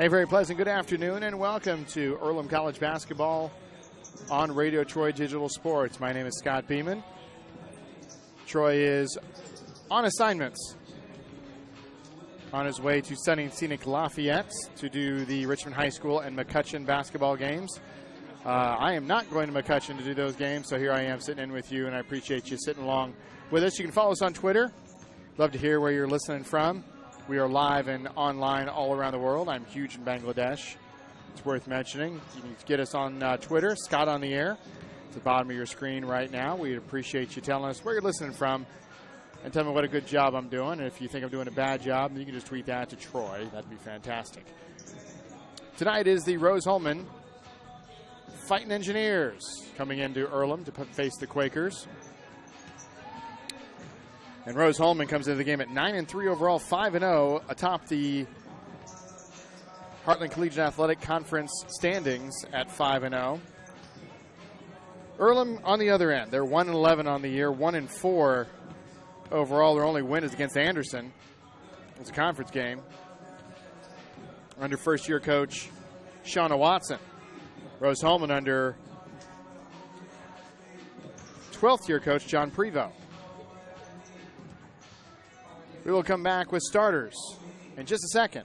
A very pleasant good afternoon and welcome to Earlham College Basketball on Radio Troy Digital Sports. My name is Scott Beeman. Troy is on assignments on his way to sunny and scenic Lafayette to do the Richmond High School and McCutcheon basketball games. I am not going to McCutcheon to do those games, so here I am sitting in with you, and I appreciate you sitting along with us. You can follow us on Twitter. Love to hear where you're listening from. We are live and online all around the world. I'm huge in Bangladesh. It's worth mentioning. You can get us on Twitter, Scott on the Air. It's at the bottom of your screen right now. We'd appreciate you telling us where you're listening from and tell me what a good job I'm doing. And if you think I'm doing a bad job, you can just tweet that to Troy. That'd be fantastic. Tonight is the Rose-Hulman Fighting Engineers coming into Earlham to face the Quakers. And Rose-Hulman comes into the game at 9-3 overall, 5-0 atop the Heartland Collegiate Athletic Conference standings at 5-0. Earlham on the other end, they're 1-11 on the year, 1-4 overall. Their only win is against Anderson. It's a conference game under first-year coach Shauna Watson. Rose-Hulman under 12th-year coach John Prevost. We will come back with starters in just a second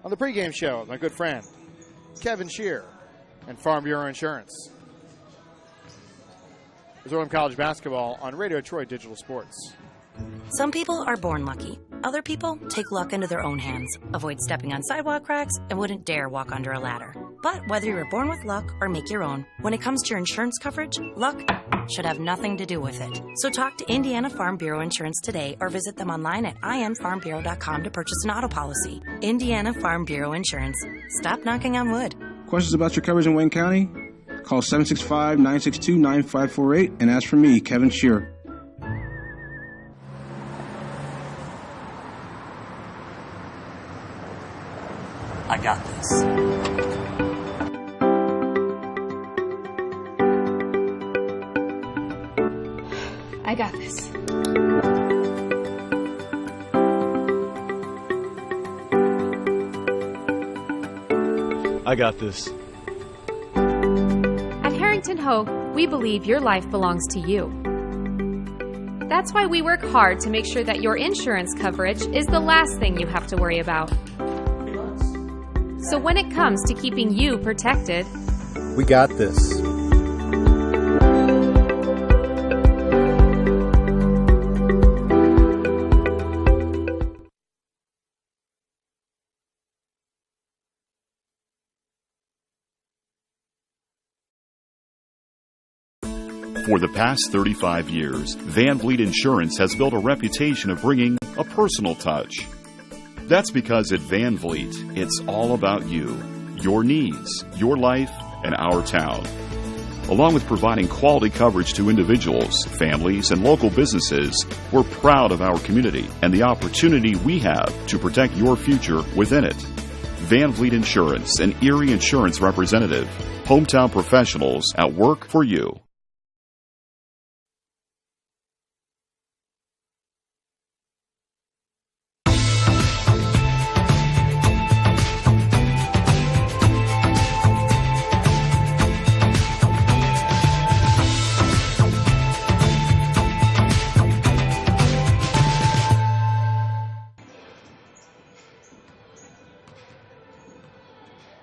on the pregame show with my good friend Kevin Shear and Farm Bureau Insurance. It's Earlham College Basketball on Radio Troy Digital Sports. Some people are born lucky. Other people take luck into their own hands, avoid stepping on sidewalk cracks, and wouldn't dare walk under a ladder. But whether you were born with luck or make your own, when it comes to your insurance coverage, luck should have nothing to do with it. So talk to Indiana Farm Bureau Insurance today or visit them online at infarmbureau.com to purchase an auto policy. Indiana Farm Bureau Insurance. Stop knocking on wood. Questions about your coverage in Wayne County? Call 765-962-9548 and ask for me, Kevin Shear. I got this. I got this. I got this. At Harrington Hogue, we believe your life belongs to you. That's why we work hard to make sure that your insurance coverage is the last thing you have to worry about. So when it comes to keeping you protected, We got this. For the past 35 years, Van Vliet Insurance has built a reputation of bringing a personal touch. That's because at Van Vliet, it's all about you, your needs, your life, and our town. Along with providing quality coverage to individuals, families, and local businesses, we're proud of our community and the opportunity we have to protect your future within it. Van Vliet Insurance, an Erie Insurance representative. Hometown professionals at work for you.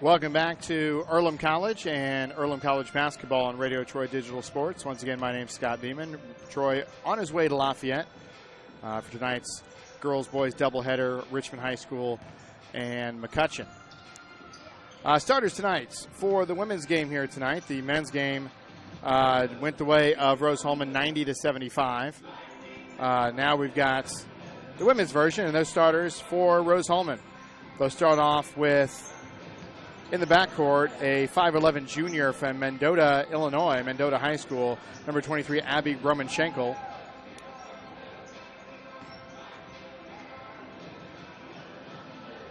Welcome back to Earlham College and Earlham College Basketball on Radio Troy Digital Sports. Once again, my name's Scott Beeman. Troy on his way to Lafayette for tonight's girls-boys doubleheader, Richmond High School and McCutcheon. Starters tonight for the women's game here tonight. The men's game went the way of Rose-Hulman 90-75. Now we've got the women's version, and those starters for Rose-Hulman. They'll start off with, in the backcourt, a 5'11 junior from Mendota, Illinois, Mendota High School, number 23, Abby Romanchenko.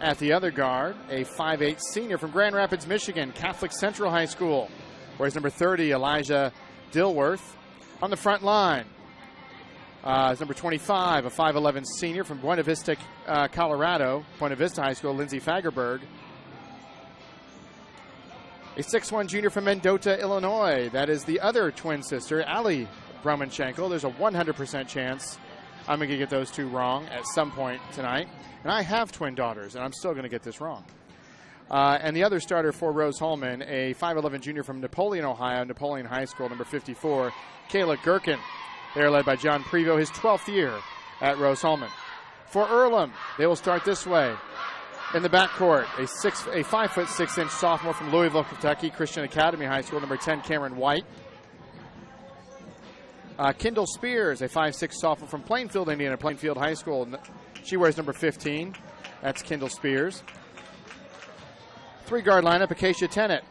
At the other guard, a 5'8 senior from Grand Rapids, Michigan, Catholic Central High School, where he's number 30, Elijah Dilworth. On the front line, is number 25, a 5'11 senior from Buena Vista, Colorado, Buena Vista High School, Lindsey Fagerberg. A 6'1 junior from Mendota, Illinois. That is the other twin sister, Allie Brummenshenkel. There's a 100% chance I'm going to get those two wrong at some point tonight. And I have twin daughters, and I'm still going to get this wrong. And the other starter for Rose-Hulman, a 5'11 junior from Napoleon, Ohio, Napoleon High School, number 54, Kayla Gherkin. They're led by John Prevost, his 12th year at Rose-Hulman. For Earlham, they will start this way. In the backcourt, a 5'6" sophomore from Louisville, Kentucky, Christian Academy High School, number 10, Cameron White. Kendall Spears, a 5'6" sophomore from Plainfield, Indiana, Plainfield High School. She wears number 15. That's Kendall Spears. 3-guard lineup, Acacia Tennant,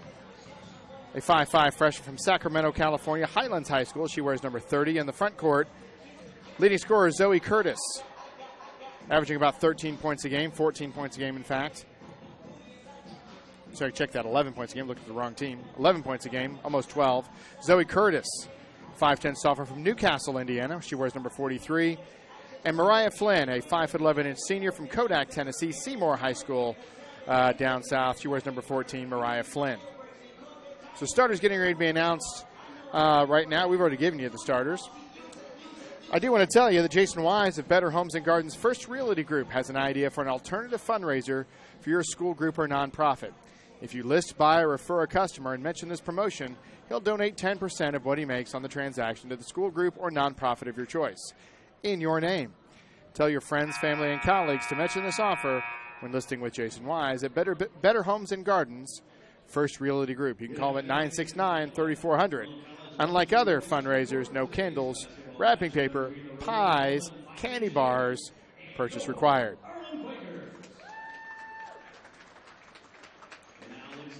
a 5'5" freshman from Sacramento, California, Highlands High School. She wears number 30. In the front court, leading scorer Zoe Curtis, averaging about 13 points a game, 14 points a game, in fact. Sorry, check that, 11 points a game. Looked at the wrong team. 11 points a game, almost 12. Zoe Curtis, 5'10" sophomore from Newcastle, Indiana. She wears number 43. And Mariah Flynn, a 5'11" senior from Kodak, Tennessee, Seymour High School down south. She wears number 14, Mariah Flynn. So starters getting ready to be announced right now. We've already given you the starters. I do want to tell you that Jason Wise of Better Homes and Gardens First Realty Group has an idea for an alternative fundraiser for your school group or nonprofit. If you list, buy, or refer a customer and mention this promotion, he'll donate 10% of what he makes on the transaction to the school group or nonprofit of your choice in your name. Tell your friends, family, and colleagues to mention this offer when listing with Jason Wise at Better Homes and Gardens First Realty Group. You can call them at 969-3400. Unlike other fundraisers, no candles, wrapping paper, pies, candy bars, purchase required.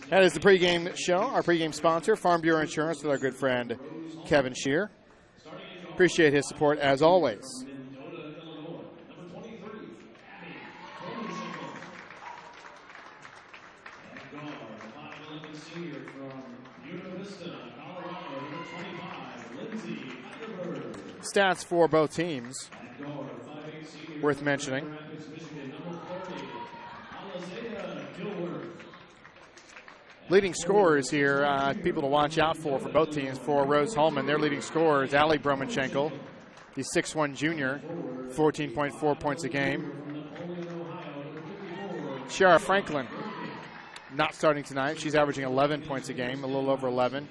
That is the pregame show. Our pregame sponsor, Farm Bureau Insurance, with our good friend Kevin Shear. Appreciate his support as always. Stats for both teams worth mentioning. Leading scorers here, people to watch out for both teams. For Rose-Hulman, their leading scorer is Allie Brummenshenkel, the 6'1 junior, 14.4 points a game. Shara Franklin, not starting tonight. She's averaging 11 points a game, a little over 11.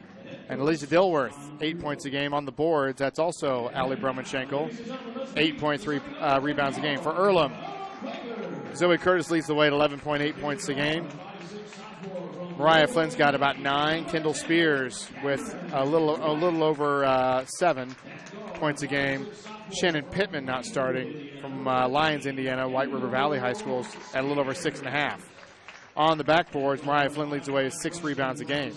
And Elisa Dilworth, 8 points a game on the boards. That's also Allie Brummenshenkel, 8.3 rebounds a game. For Earlham, Zoe Curtis leads the way at 11.8 points a game. Mariah Flynn's got about 9. Kendall Spears with a little over 7 points a game. Shannon Pittman not starting from Lyons, Indiana, White River Valley High Schools at a little over 6.5. On the backboards, Mariah Flynn leads the way with 6 rebounds a game.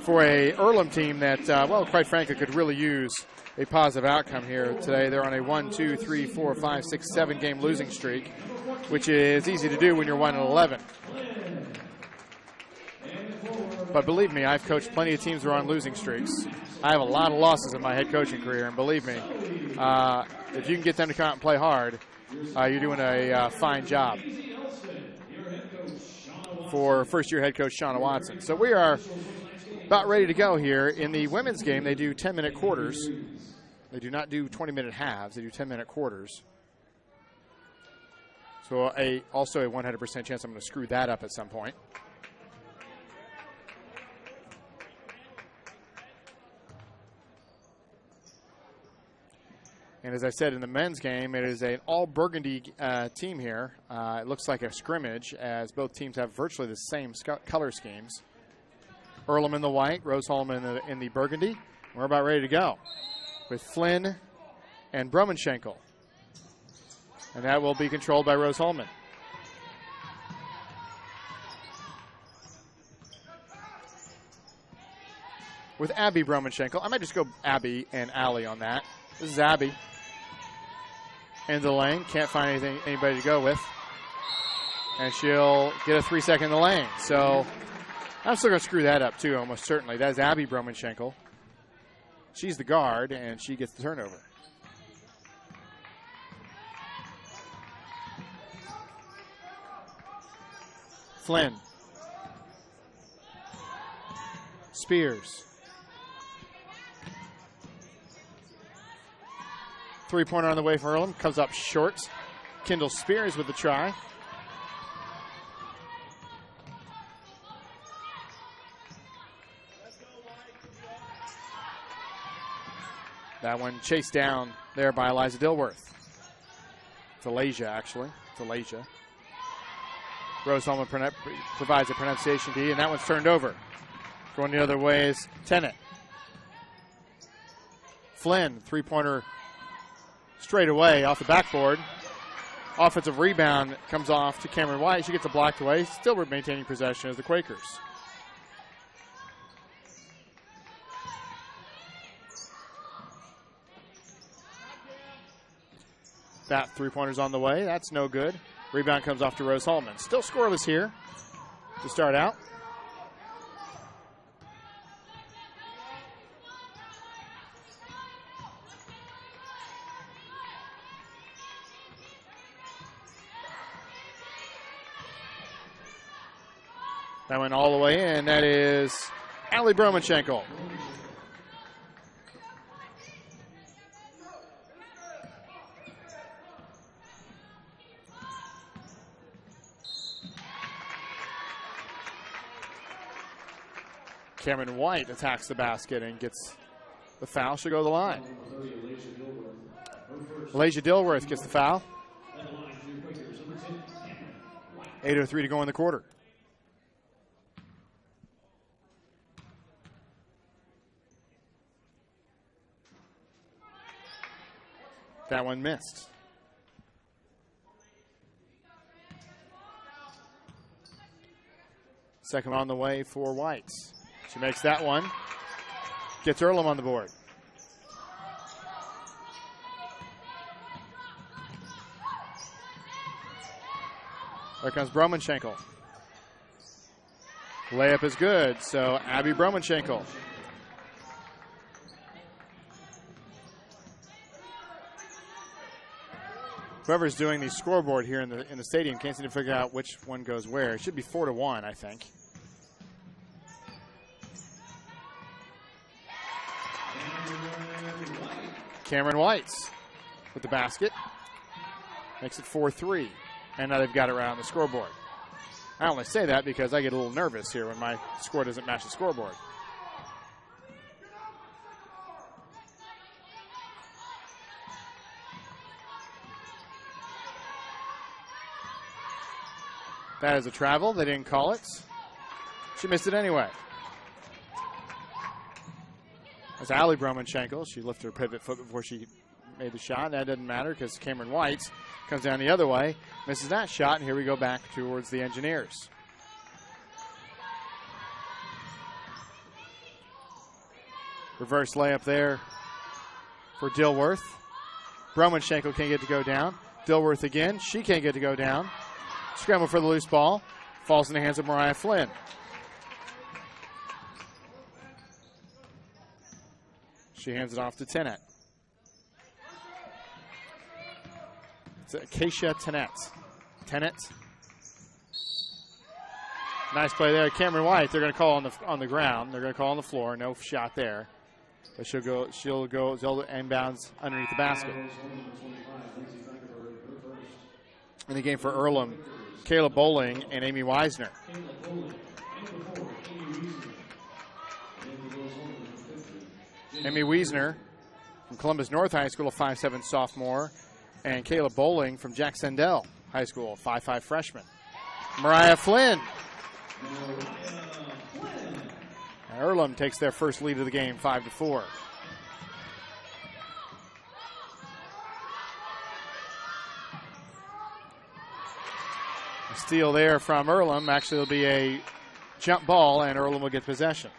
For a Earlham team that, well, quite frankly, could really use a positive outcome here today. They're on a 1, 2, 3, 4, 5, 6, 7 game losing streak, which is easy to do when you're 1-11. But believe me, I've coached plenty of teams that are on losing streaks. I have a lot of losses in my head coaching career, and believe me, if you can get them to come out and play hard, you're doing a fine job. For first-year head coach Shauna Watson. So we are about ready to go here. In the women's game, they do 10-minute quarters. They do not do 20-minute halves. They do 10-minute quarters. So also a 100% chance I'm going to screw that up at some point. And as I said in the men's game, it is an all-burgundy team here. It looks like a scrimmage as both teams have virtually the same color schemes. Earlham in the white, Rose-Hulman in the burgundy. We're about ready to go with Flynn and Brummenshenkel. And that will be controlled by Rose-Hulman. With Abby Brummenshenkel. I might just go Abby and Allie on that. This is Abby. Into the lane. Can't find anybody to go with. And she'll get a 3-second in the lane. So I'm still going to screw that up, too, almost certainly. That is Abby Brummenshenkel. She's the guard, and she gets the turnover. Flynn Spears. Three-pointer on the way for Earlham. Comes up short. Kendall Spears with the try. That one chased down there by Eliza Dilworth. It's Alasia, actually. It's Alasia. Rose-Hulman provides a pronunciation key, and that one's turned over. Going the other way is Tennant. Flynn, three-pointer straight away off the backboard. Offensive rebound comes off to Cameron White. She gets it blocked away. Still maintaining possession as the Quakers. That three-pointer's on the way. That's no good. Rebound comes off to Rose-Hulman. Still scoreless here to start out. That went all the way in. That is Allie Bromanchenko. Cameron White attacks the basket and gets the foul. She'll go to the line. Alasia Dilworth gets the foul. 8:03 to go in the quarter. That one missed. Second on the way for White. She makes that one. Gets Earlham on the board. There comes Bromanchenko. Layup is good, so Abby Bromanchenko. Whoever's doing the scoreboard here in the stadium can't seem to figure out which one goes where. It should be 4-1, I think. Cameron White with the basket. Makes it 4-3. And now they've got it right on the scoreboard. I only say that because I get a little nervous here when my score doesn't match the scoreboard. That is a travel. They didn't call it. She missed it anyway. That's Allie Bromanchenko. She lifted her pivot foot before she made the shot. That doesn't matter because Cameron White comes down the other way, misses that shot, and here we go back towards the Engineers. Reverse layup there for Dilworth. Bromanchenko can't get to go down. Dilworth again. She can't get to go down. Scramble for the loose ball. Falls in the hands of Mariah Flynn. She hands it off to Tennant. It's Acacia Tennant. Tennant. Nice play there. Cameron White, they're going to call on the ground. They're going to call on the floor. No shot there. But she'll go Zelda inbounds underneath the basket. In the game for Earlham, Kayla Bowling and Amy Weisner. Amy Weisner from Columbus North High School, a 5'7" sophomore, and Kayla Bowling from Jack Sendell High School, a 5'5" freshman. Mariah Flynn. Earlham takes their first lead of the game, 5-4. A steal there from Earlham. Actually, it'll be a jump ball, and Earlham will get possession.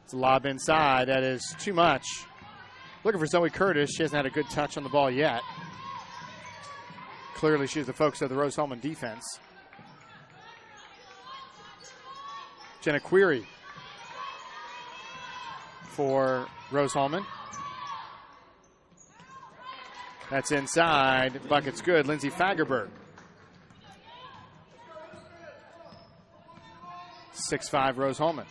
It's a lob inside. That is too much. Looking for Zoe Curtis. She hasn't had a good touch on the ball yet. Clearly, she's the focus of the Rose-Hulman defense. Jenna Query for Rose-Hulman. That's inside. Bucket's good. Lindsay Fagerberg. 6'5" Rose-Hulman.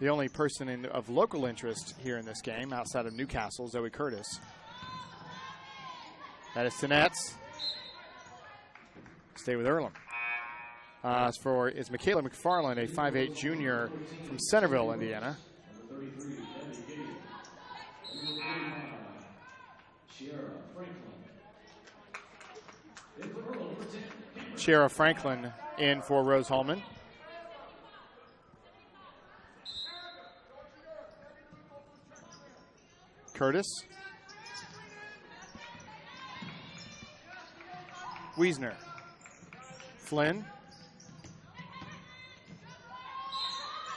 The only person of local interest here in this game outside of Newcastle, Zoe Curtis. That is to nets. Stay with Earlham. Is Michaela McFarland, a 5'8" junior from Centerville, Indiana. Shara Franklin in for Rose-Hulman. Curtis. Wiesner. Flynn.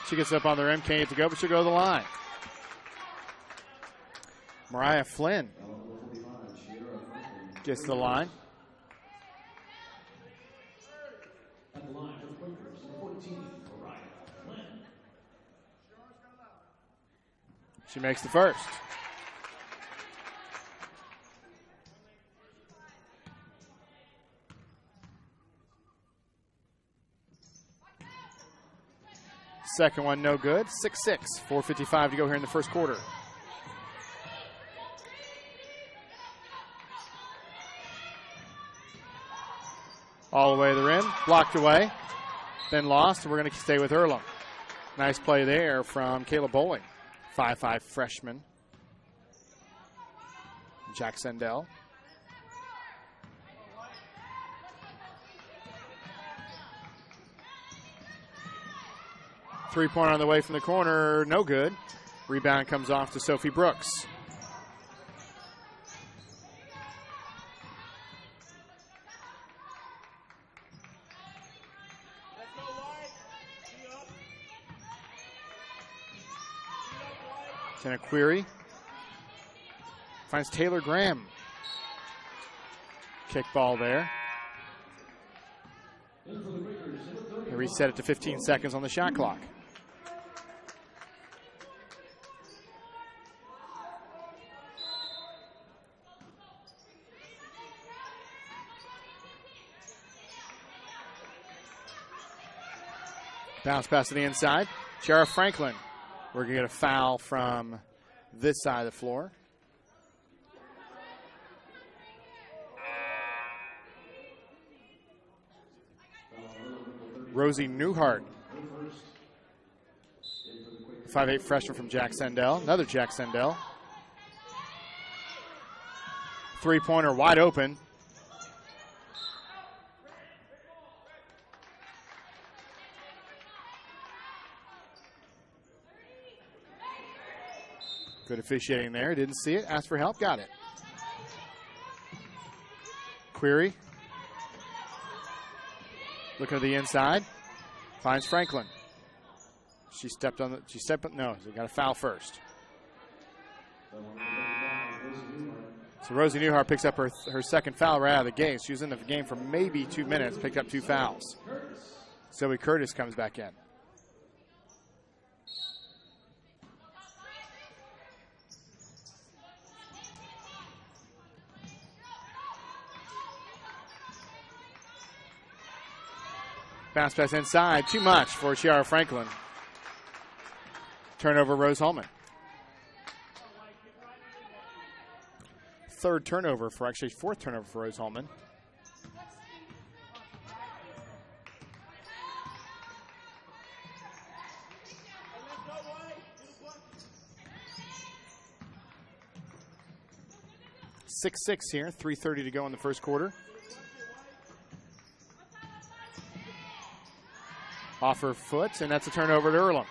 She gets up on the rim, can't get to go, but she'll go to the line. Mariah Flynn gets to the line. She makes the first. Second one, no good. 6-6, 4:55 to go here in the first quarter. All the way to the rim, blocked away, then lost, and we're going to stay with Earlham. Nice play there from Kayla Bowling, 5'5" freshman. Jack Sendell. Three-pointer on the way from the corner, no good. Rebound comes off to Sophie Brooks. Jenna Query finds Taylor Graham. Kick ball there. They reset it to 15 seconds on the shot clock. Bounce pass to the inside. Shara Franklin. We're going to get a foul from this side of the floor. Rosie Newhart. 5'8" freshman from Jack Sendell. Another Jack Sendell. Three-pointer wide open. Good officiating there. Didn't see it. Asked for help. Got it. Query. Looking to the inside. Finds Franklin. She stepped on the. No, she got a foul first. So Rosie Newhart picks up her second foul right out of the game. She was in the game for maybe 2 minutes, picked up 2 fouls. Zoe Curtis comes back in. Bounce pass inside. Too much for Shara Franklin. Turnover, Rose-Hulman. Fourth turnover for Rose-Hulman. (6-6) here. 3:30 to go in the first quarter. Off her foot, and that's a turnover to Earlham.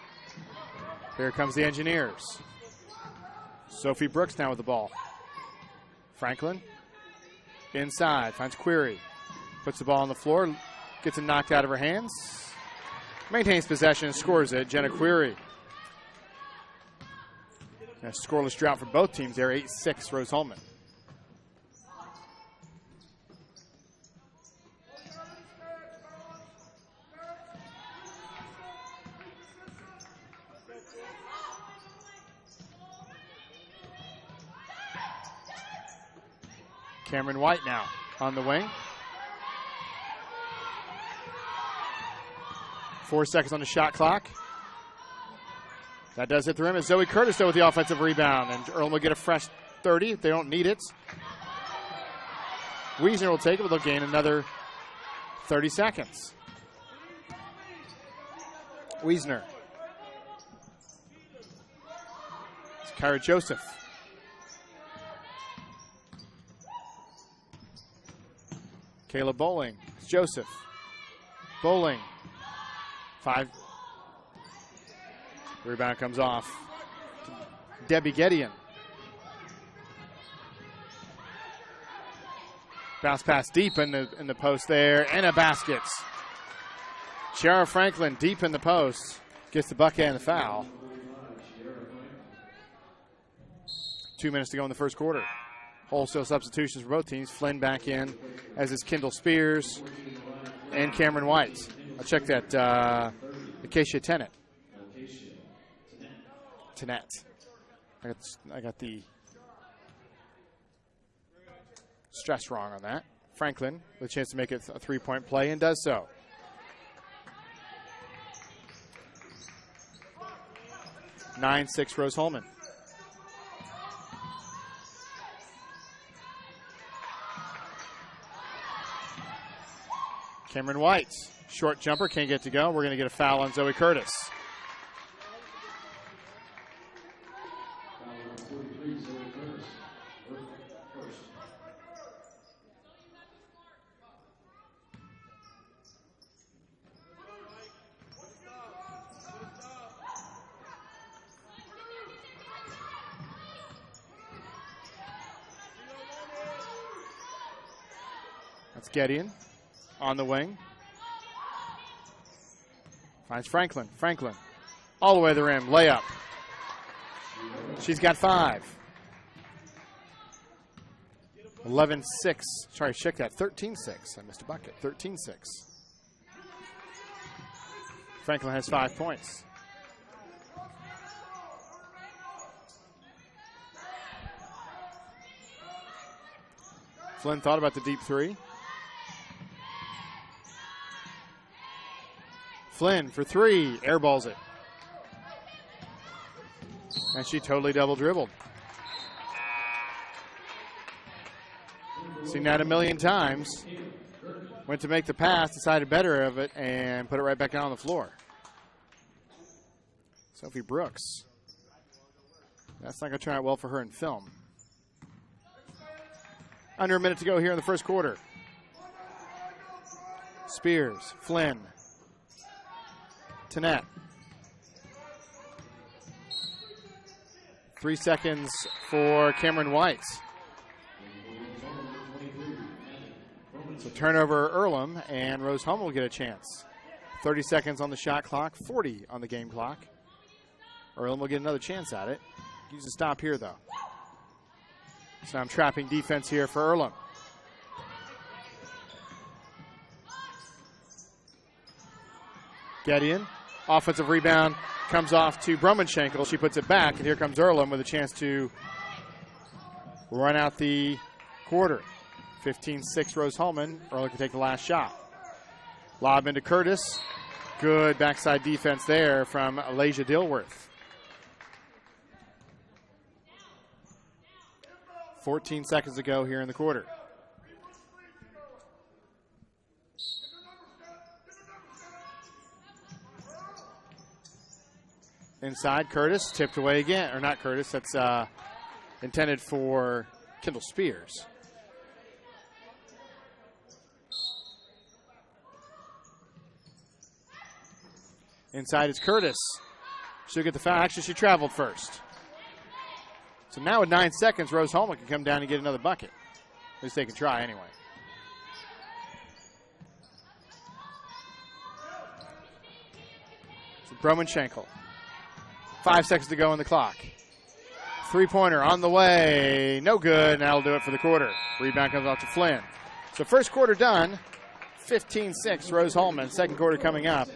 Here comes the Engineers. Sophie Brooks now with the ball. Franklin inside, finds Query. Puts the ball on the floor, gets it knocked out of her hands. Maintains possession, scores it. Jenna Query. A scoreless drought for both teams there, 8-6 Rose-Hulman. Cameron White now on the wing. 4 seconds on the shot clock. That does hit the rim. It's Zoe Curtis, though, with the offensive rebound. And Earlham will get a fresh 30 if they don't need it. Wiesner will take it, but they'll gain another 30 seconds. Wiesner. It's Kyra Joseph. Kayla Bowling. It's Joseph. Bowling. 5. Rebound comes off. Debbie Gedeon. Bounce pass deep in the post there, and a basket. Shara Franklin deep in the post. Gets the bucket and the foul. 2 minutes to go in the first quarter. Wholesale substitutions for both teams. Flynn back in, as is Kendall Spears and Cameron White. I'll check that. Acacia Tennant. I got the stress wrong on that. Franklin with a chance to make it a three-point play and does so. (9-6) Rose-Hulman. Cameron White, short jumper, can't get to go. We're going to get a foul on Zoe Curtis. That's Gedeon on the wing. Finds Franklin. Franklin all the way to the rim. Layup. She's got 5. 11-6. Sorry, check that. 13-6. I missed a bucket. 13-6. Franklin has 5 points. Flynn thought about the deep 3. Flynn for 3, airballs it. And she totally double dribbled. Seen that a million times. Went to make the pass, decided better of it, and put it right back down on the floor. Sophie Brooks. That's not going to turn out well for her in film. Under a minute to go here in the first quarter. Spears, Flynn. Tannett. 3 seconds for Cameron White. So turnover Earlham, and Rose-Hulman will get a chance. 30 seconds on the shot clock, 40 on the game clock. Earlham will get another chance at it. Use a stop here, though. So I'm trapping defense here for Earlham. Gedeon. Offensive rebound comes off to Brummenshankle. She puts it back, and here comes Earlham with a chance to run out the quarter. 15-6 Rose-Hulman. Earlham can take the last shot. Lob into Curtis. Good backside defense there from Alasia Dilworth. 14 seconds to go here in the quarter. Inside, Curtis tipped away again. Or not Curtis, that's intended for Kendall Spears. Inside is Curtis. She'll get the foul. Actually, she traveled first. So now with 9 seconds, Rose-Hulman can come down and get another bucket. At least they can try anyway. So Brummenshankle. 5 seconds to go on the clock. Three-pointer on the way. No good, and that'll do it for the quarter. Rebound comes off to Flynn. So first quarter done. 15-6, Rose-Hulman. Second quarter coming up.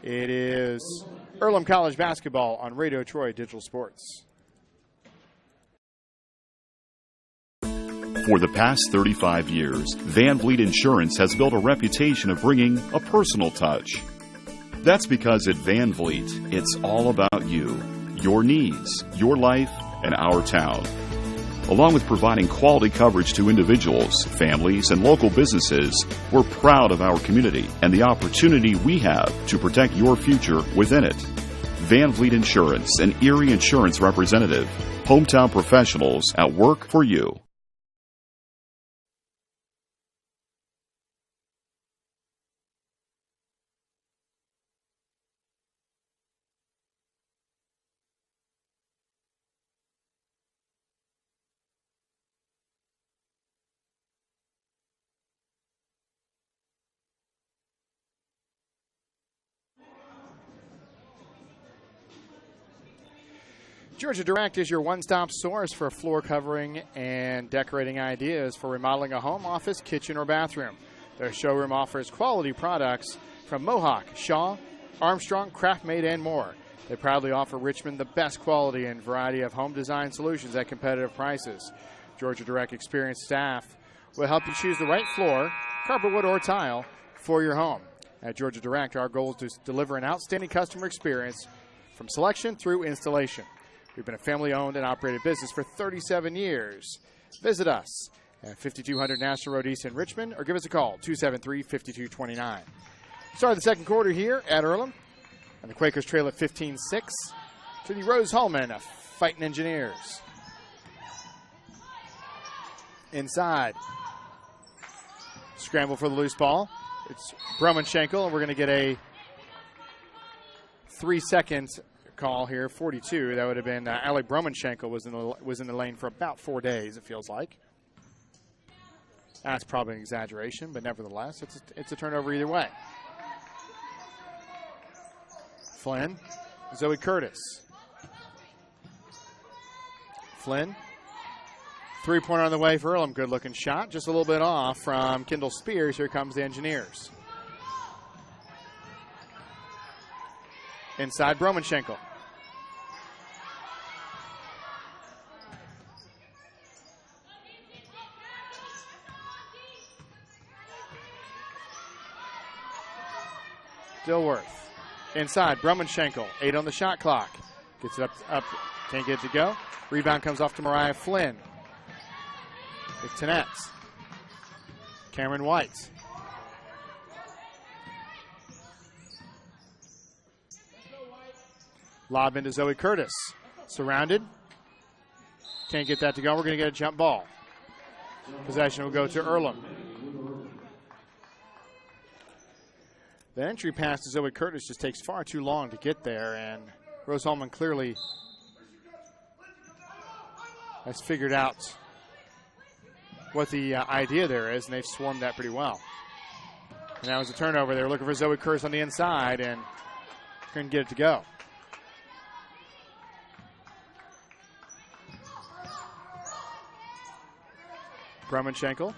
It is Earlham College basketball on Radio Troy Digital Sports. For the past 35 years, Van Vliet Insurance has built a reputation of bringing a personal touch. That's because at Van Vliet, it's all about you, your needs, your life, and our town. Along with providing quality coverage to individuals, families, and local businesses, we're proud of our community and the opportunity we have to protect your future within it. Van Vliet Insurance, an Erie Insurance representative. Hometown professionals at work for you. Georgia Direct is your one-stop source for floor covering and decorating ideas for remodeling a home, office, kitchen, or bathroom. Their showroom offers quality products from Mohawk, Shaw, Armstrong, KraftMaid, and more. They proudly offer Richmond the best quality and variety of home design solutions at competitive prices. Georgia Direct experienced staff will help you choose the right floor, carpet, wood, or tile for your home. At Georgia Direct, our goal is to deliver an outstanding customer experience from selection through installation. We've been a family-owned and operated business for 37 years. Visit us at 5200 National Road East in Richmond or give us a call, 273-5229. Start of the second quarter here at Earlham, and the Quakers trail at 15-6 to the Rose-Hulman Fighting Engineers. Inside. Scramble for the loose ball. It's Brummenshenkel, and we're going to get a 3-second call here, 42. That would have been Alec Brummenshenkel was in the lane for about 4 days, it feels like. That's probably an exaggeration, but nevertheless, it's a turnover either way. Flynn, Zoe Curtis. Flynn, three-pointer on the way for Earlham. Good-looking shot, just a little bit off from Kendall Spears. Here comes the Engineers. Inside Brummenshenkel. Dilworth. Inside Brummenshenkel. 8 on the shot clock. Gets it up. Can't get it to go. Rebound comes off to Mariah Flynn. It's Tenetz. Cameron White. Lob into Zoe Curtis. Surrounded. Can't get that to go. We're going to get a jump ball. Possession will go to Earlham. The entry pass to Zoe Curtis just takes far too long to get there, and Rose-Hulman clearly has figured out what the idea there is, and they've swarmed that pretty well. And that was a turnover. They were looking for Zoe Curtis on the inside and couldn't get it to go. Brummenshenkel.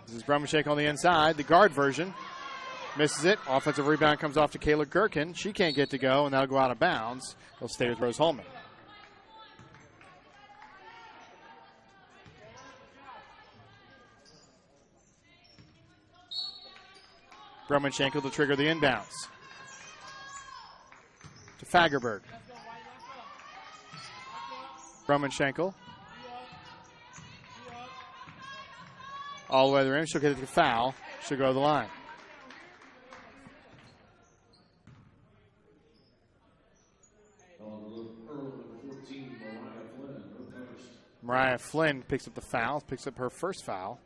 This is Brummenshenkel on the inside, the guard version. Misses it. Offensive rebound comes off to Kayla Gherkin. She can't get to go, and that'll go out of bounds. They'll stay with Rose-Hulman. Brummenshenkel to trigger the inbounds. To Fagerberg. Brummenshenkel. All the way to the rim. She'll get it to foul. She'll go to the line. Mariah Flynn picks up the foul, picks up her first foul.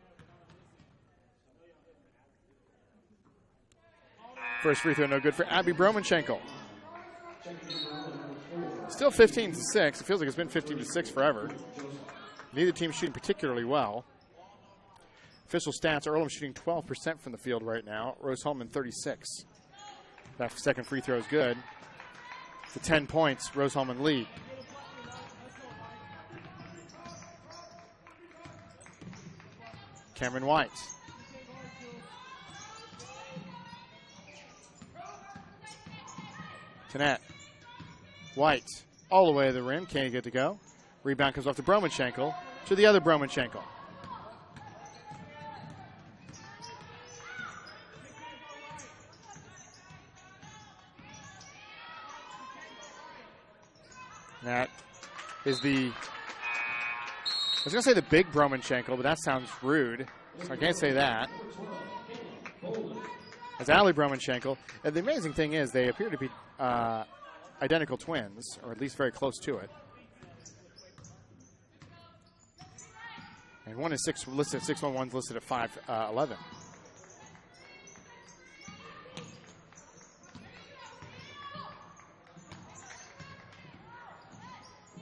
First free throw no good for Abby Brummenshenkel. Still 15-6. It feels like it's been 15-6 forever. Neither team shooting particularly well. Official stats, Earlham shooting 12% from the field right now. Rose-Hulman 36. That second free throw is good. For 10 points, Rose-Hulman lead. Cameron White. To net. White all the way to the rim. Can't get to go. Rebound comes off to Bromanchenko to the other Bromanchenko. That is I was going to say the big Bromanchenko, but that sounds rude, so I can't say that. It's Ali Bromanchenko. And the amazing thing is they appear to be identical twins, or at least very close to it. And one is listed at 6'1", one's listed at 5'11".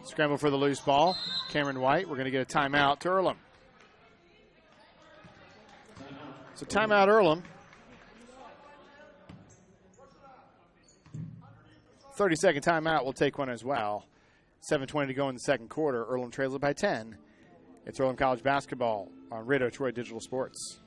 Scramble for the loose ball. Cameron White. We're going to get a timeout to Earlham. So timeout Earlham. 30-second timeout. We'll take one as well. 7:20 to go in the second quarter. Earlham trails it by 10. It's Earlham College basketball on Radio Troy Digital Sports.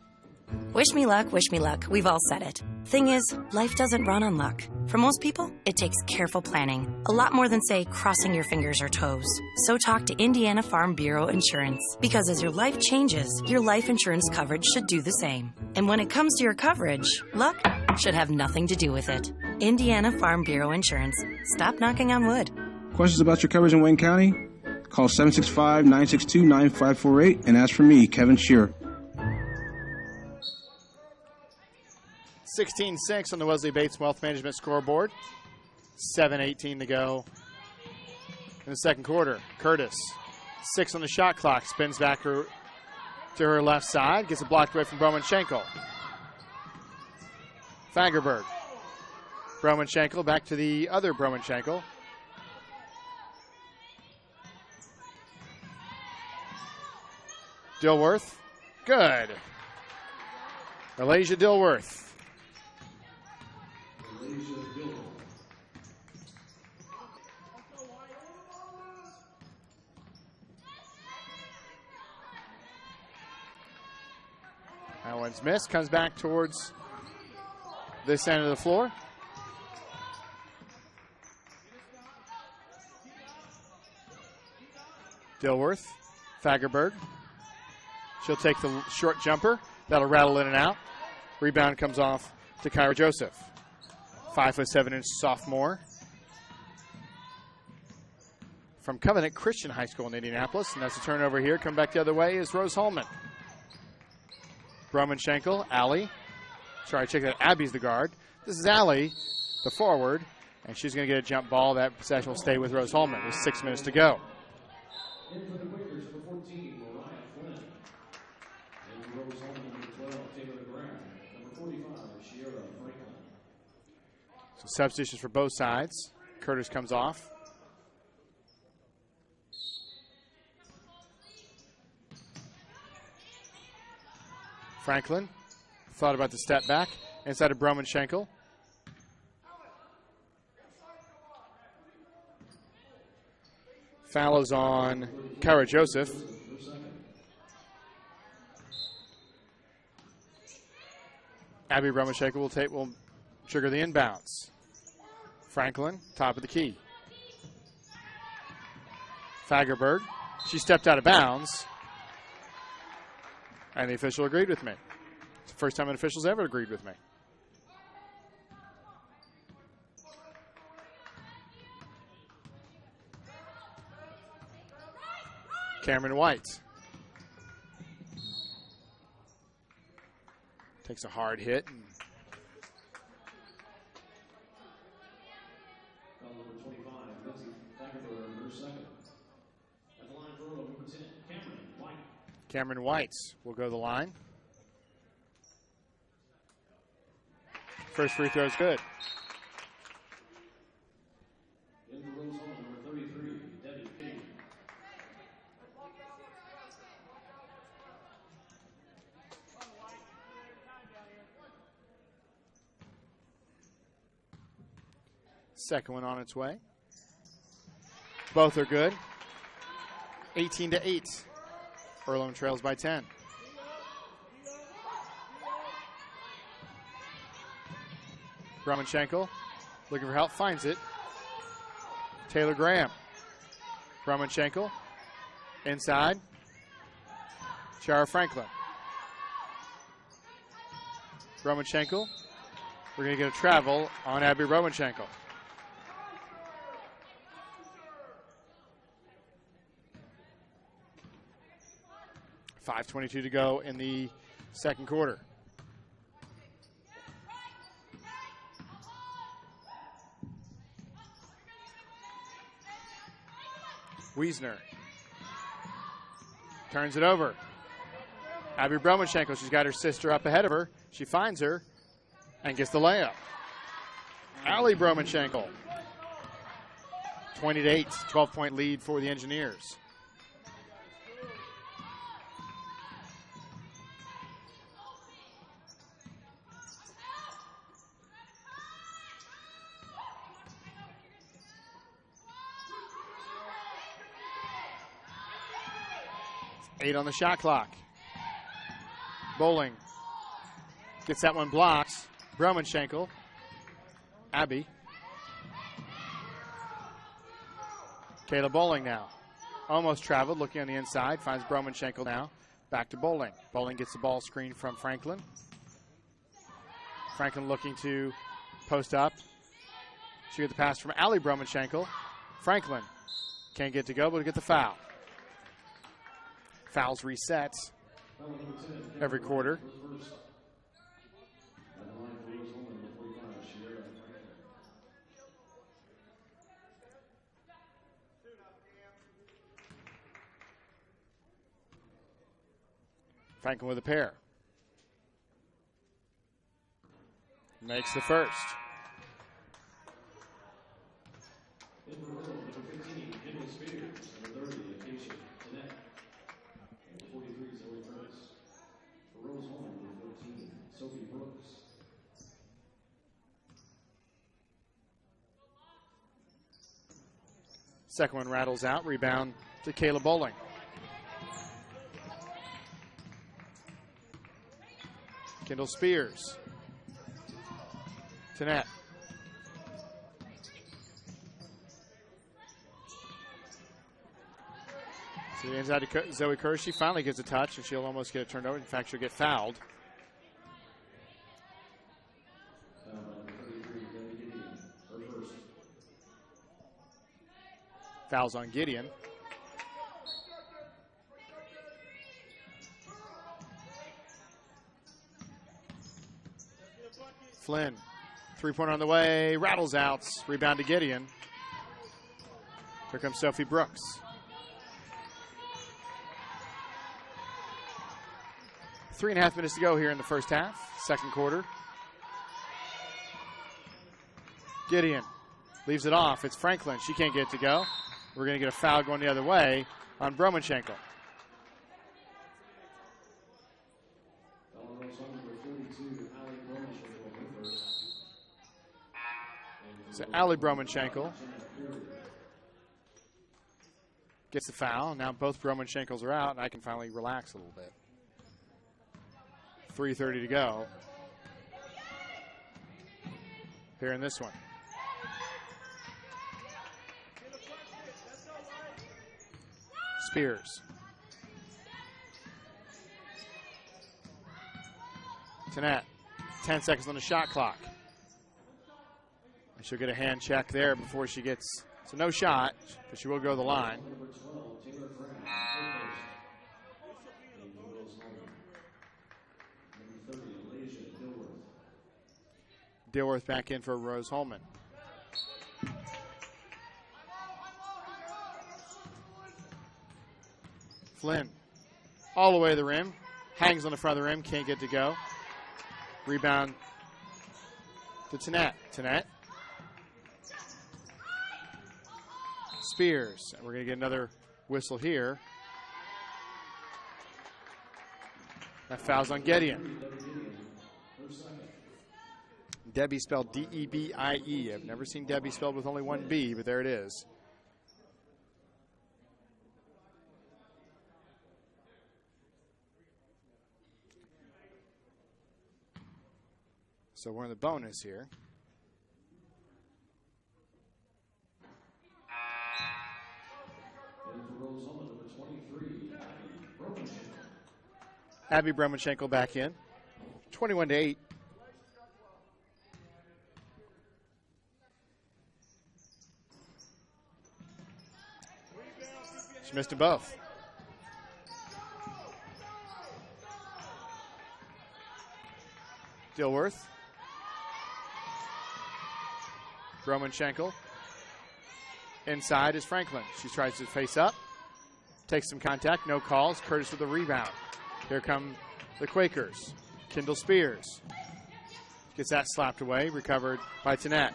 Wish me luck, wish me luck. We've all said it. Thing is, life doesn't run on luck. For most people, it takes careful planning. A lot more than, say, crossing your fingers or toes. So talk to Indiana Farm Bureau Insurance. Because as your life changes, your life insurance coverage should do the same. And when it comes to your coverage, luck should have nothing to do with it. Indiana Farm Bureau Insurance. Stop knocking on wood. Questions about your coverage in Wayne County? Call 765-962-9548 and ask for me, Kevin Shearer. 16-6 on the Wesley Bates Wealth Management scoreboard. 7:18 to go in the second quarter. Curtis, 6 on the shot clock, spins back to her left side, gets it blocked away from Bromanchenko. Fagerberg. Bromanchenko back to the other Bromanchenko. Dilworth, good. Malaysia Dilworth. That one's missed. Comes back towards this end of the floor. Dilworth, Fagerberg. She'll take the short jumper. That'll rattle in and out. Rebound comes off to Kyra Joseph. 5'7" sophomore from Covenant Christian High School in Indianapolis. And that's a turnover here. Come back the other way is Rose-Hulman. Bromanchenko, Allie. Sorry, check that. Abby's the guard. This is Allie, the forward, and she's going to get a jump ball. That possession will stay with Rose-Hulman with 6 minutes to go. So substitutions for both sides. Curtis comes off. Franklin thought about the step back inside of Bromanchenko. Foul is on Kyra Joseph. Abby Bromanchenko will trigger the inbounds. Franklin, top of the key. Fagerberg, she stepped out of bounds. And the official agreed with me. It's the first time an official's ever agreed with me. Cameron White takes a hard hit. Cameron White will go to the line. First free throw is good. Second one on its way. Both are good. 18-8. Earlham trails by 10. Brumachenko looking for help, finds it. Taylor Graham. Brumachenko inside. Chara Franklin. Brumachenko. We're going to get a travel on Abby Brumachenko. .5:22 to go in the second quarter. Wiesner turns it over. Abby Brumachenko, she's got her sister up ahead of her. She finds her and gets the layup. Allie Brumachenko. 20-8, 12-point lead for the Engineers. Eight on the shot clock. Bowling gets that one blocked. Brumachenko. Abby. Kayla Bowling now. Almost traveled, looking on the inside. Finds Brumachenko now. Back to Bowling. Bowling gets the ball screen from Franklin. Franklin looking to post up. She gets the pass from Allie Brumachenko. Franklin can't get to go, but will get the foul. Fouls reset every quarter. Franklin with a pair. Makes the first. Second one rattles out. Rebound to Kayla Bowling. Kendall Spears. To net. So he ends out to Zoe Kerr. She finally gets a touch, and she'll almost get it turned over. In fact, she'll get fouled. Fouls on Gideon. Flynn, three-pointer on the way, rattles out, rebound to Gideon. Here comes Sophie Brooks. 3.5 minutes to go here in the first half, second quarter. Gideon leaves it off. It's Franklin. She can't get it to go. We're going to get a foul going the other way on Brumachenko. So Allie Brumachenko gets the foul. Now both Brumachenkos are out, and I can finally relax a little bit. 3:30 to go here in this one. Spears. Tanette. 10 seconds on the shot clock. And she'll get a hand check there before she gets, so no shot, but she will go to the line. Dilworth back in for Rose-Hulman. Flynn, all the way to the rim, hangs on the front of the rim, can't get to go. Rebound to Tanette. Tanette. Spears. And we're going to get another whistle here. That foul's on Gideon. Debbie spelled D-E-B-I-E. I've never seen Debbie spelled with only one B, but there it is. So we're in the bonus here. Abby Bromachenko back in. 21-8. She missed them both. Dilworth. Bromachenko. Inside is Franklin. She tries to face up. Takes some contact. No calls. Curtis with the rebound. Here come the Quakers. Kendall Spears gets that slapped away. Recovered by Tanette.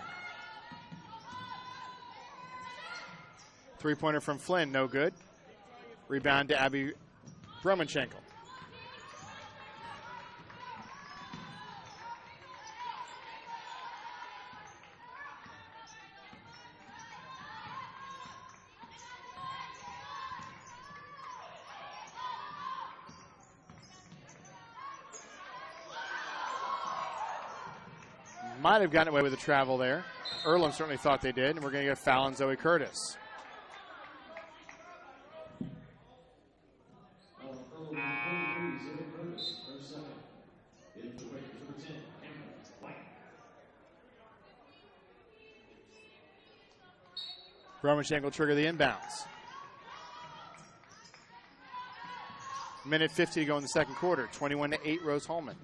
Three-pointer from Flynn. No good. Rebound to Abby Bromachenko. Might have gotten away with the travel there. Earlham certainly thought they did, and we're going to get a foul on Zoe Curtis. Bromachenko will trigger the inbounds. Minute 50 to go in the second quarter. 21-8 Rose-Hulman.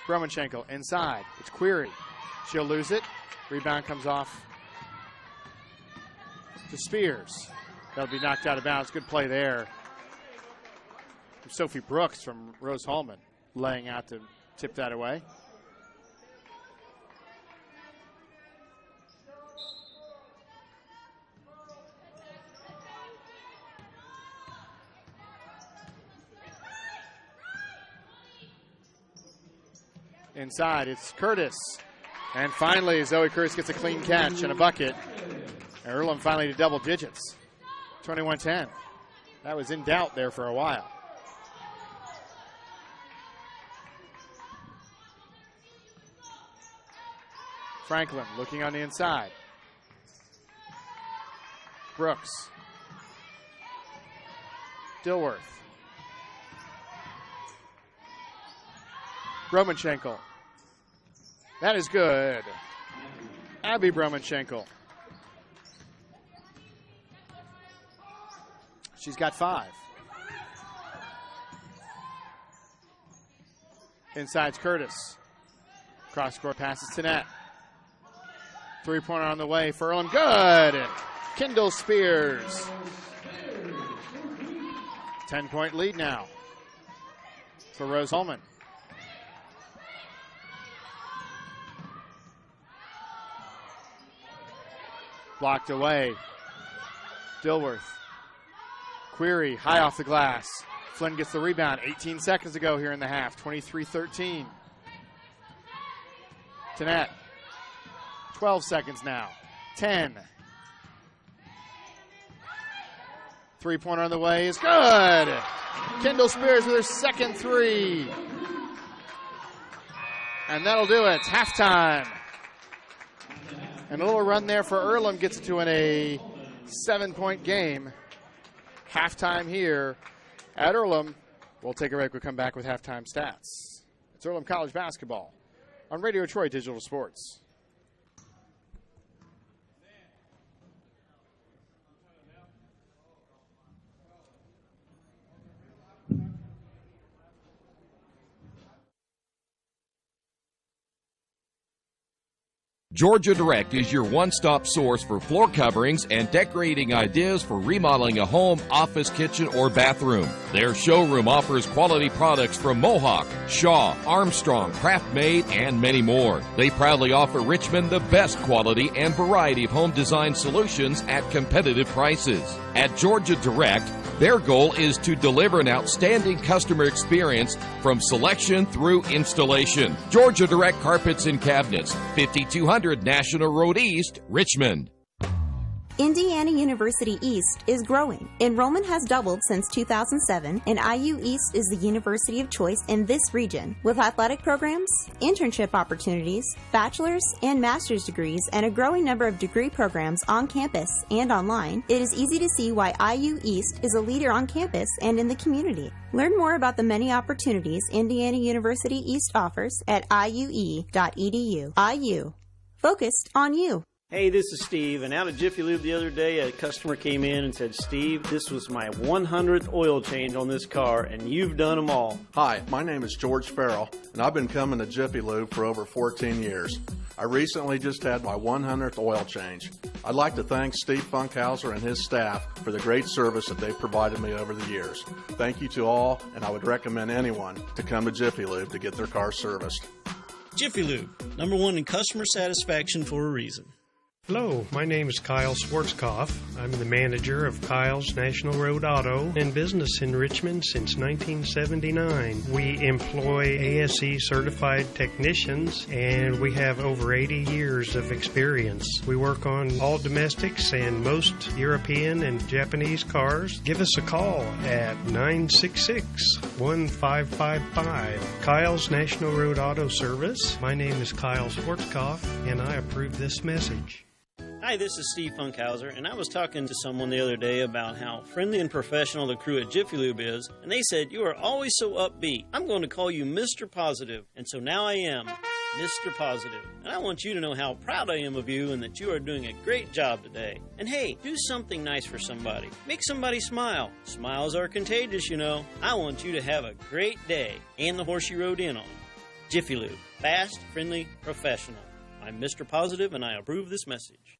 Bromachenko inside. It's Query. She'll lose it. Rebound comes off to Spears. That'll be knocked out of bounds. Good play there. Sophie Brooks from Rose-Hulman laying out to tip that away. Inside, it's Curtis. And finally, Zoe Curtis gets a clean catch and a bucket. And Earlham finally to double digits. 21-10. That was in doubt there for a while. Franklin looking on the inside. Brooks. Dilworth. Bromachenko. That is good. Abby Bromachenko. She's got 5. Inside's Curtis. Cross-court passes to net. Three-pointer on the way for Earlham. Good. Kendall Spears. 10-point lead now for Rose-Hulman. Blocked away. Dilworth. Query high off the glass. Flynn gets the rebound. 18 seconds to go here in the half. 23-13. Tanette. 12 seconds now. 10. Three-pointer on the way is good. Kendall Spears with her second three. And that'll do it. Halftime. And a little run there for Earlham gets it to a 7-point game. Halftime here at Earlham. We'll take a break. We'll come back with halftime stats. It's Earlham College basketball on Radio Troy Digital Sports. Georgia Direct is your one-stop source for floor coverings and decorating ideas for remodeling a home, office, kitchen, or bathroom. Their showroom offers quality products from Mohawk, Shaw, Armstrong, Craft Made, and many more. They proudly offer Richmond the best quality and variety of home design solutions at competitive prices. At Georgia Direct, Their goal is to deliver an outstanding customer experience from selection through installation. Georgia Direct Carpets and Cabinets, 5200 National Road East, Richmond. Indiana University East is growing. Enrollment has doubled since 2007, and IU East is the university of choice in this region. With athletic programs, internship opportunities, bachelor's and master's degrees, and a growing number of degree programs on campus and online, it is easy to see why IU East is a leader on campus and in the community. Learn more about the many opportunities Indiana University East offers at iue.edu. IU. Focused on you. Hey, this is Steve, and out at Jiffy Lube the other day, a customer came in and said, Steve, this was my 100th oil change on this car, and you've done them all. Hi, my name is George Farrell, and I've been coming to Jiffy Lube for over 14 years. I recently just had my 100th oil change. I'd like to thank Steve Funkhauser and his staff for the great service that they've provided me over the years. Thank you to all, and I would recommend anyone to come to Jiffy Lube to get their car serviced. Jiffy Lube, #1 in customer satisfaction for a reason. Hello, my name is Kyle Schwarzkopf. I'm the manager of Kyle's National Road Auto in business in Richmond since 1979. We employ ASE certified technicians and we have over 80 years of experience. We work on all domestics and most European and Japanese cars. Give us a call at 966-1555. Kyle's National Road Auto Service. My name is Kyle Schwarzkopf and I approve this message. Hi, this is Steve Funkhauser, and I was talking to someone the other day about how friendly and professional the crew at Jiffy Lube is, and they said, you are always so upbeat. I'm going to call you Mr. Positive, and so now I am Mr. Positive. And I want you to know how proud I am of you and that you are doing a great job today. And hey, do something nice for somebody. Make somebody smile. Smiles are contagious, you know. I want you to have a great day and the horse you rode in on. Jiffy Lube, fast, friendly, professional. I'm Mr. Positive, and I approve this message.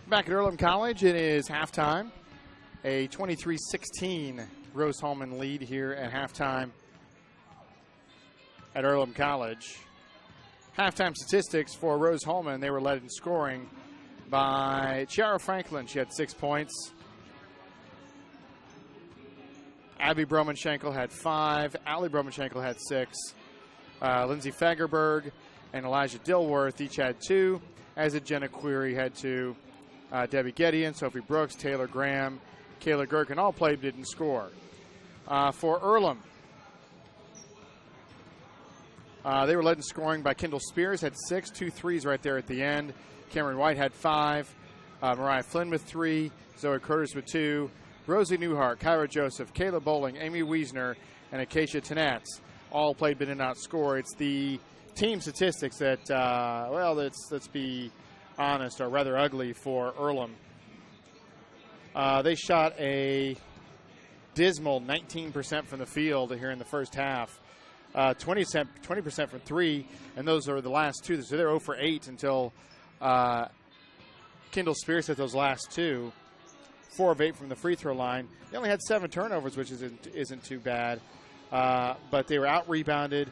Back at Earlham College, it is halftime. A 23-16 Rose-Hulman lead here at halftime at Earlham College. Halftime statistics for Rose-Hulman, they were led in scoring by Chiara Franklin. She had 6 points. Abby Broman-Schenkel had 5. Allie Broman-Schenkel had 6. Lindsay Fagerberg and Elijah Dilworth each had 2, as did Jenna Query had 2. Debbie Gideon, Sophie Brooks, Taylor Graham, Kayla Gherkin all played but didn't score. For Earlham, they were led in scoring by Kendall Spears, had 6, 2 threes right there at the end. Cameron White had 5. Mariah Flynn with 3. Zoe Curtis with 2. Rosie Newhart, Kyra Joseph, Kayla Bowling, Amy Wiesner, and Acacia Tanetz all played but did not score. It's the team statistics that, let's be honest, are rather ugly for Earlham. They shot a dismal 19% from the field here in the first half. 20% from 3, and those are the last 2. So they're 0 for 8 until Kendall Spears hit those last 2. 4 of 8 from the free throw line. They only had 7 turnovers, which isn't too bad. But they were out-rebounded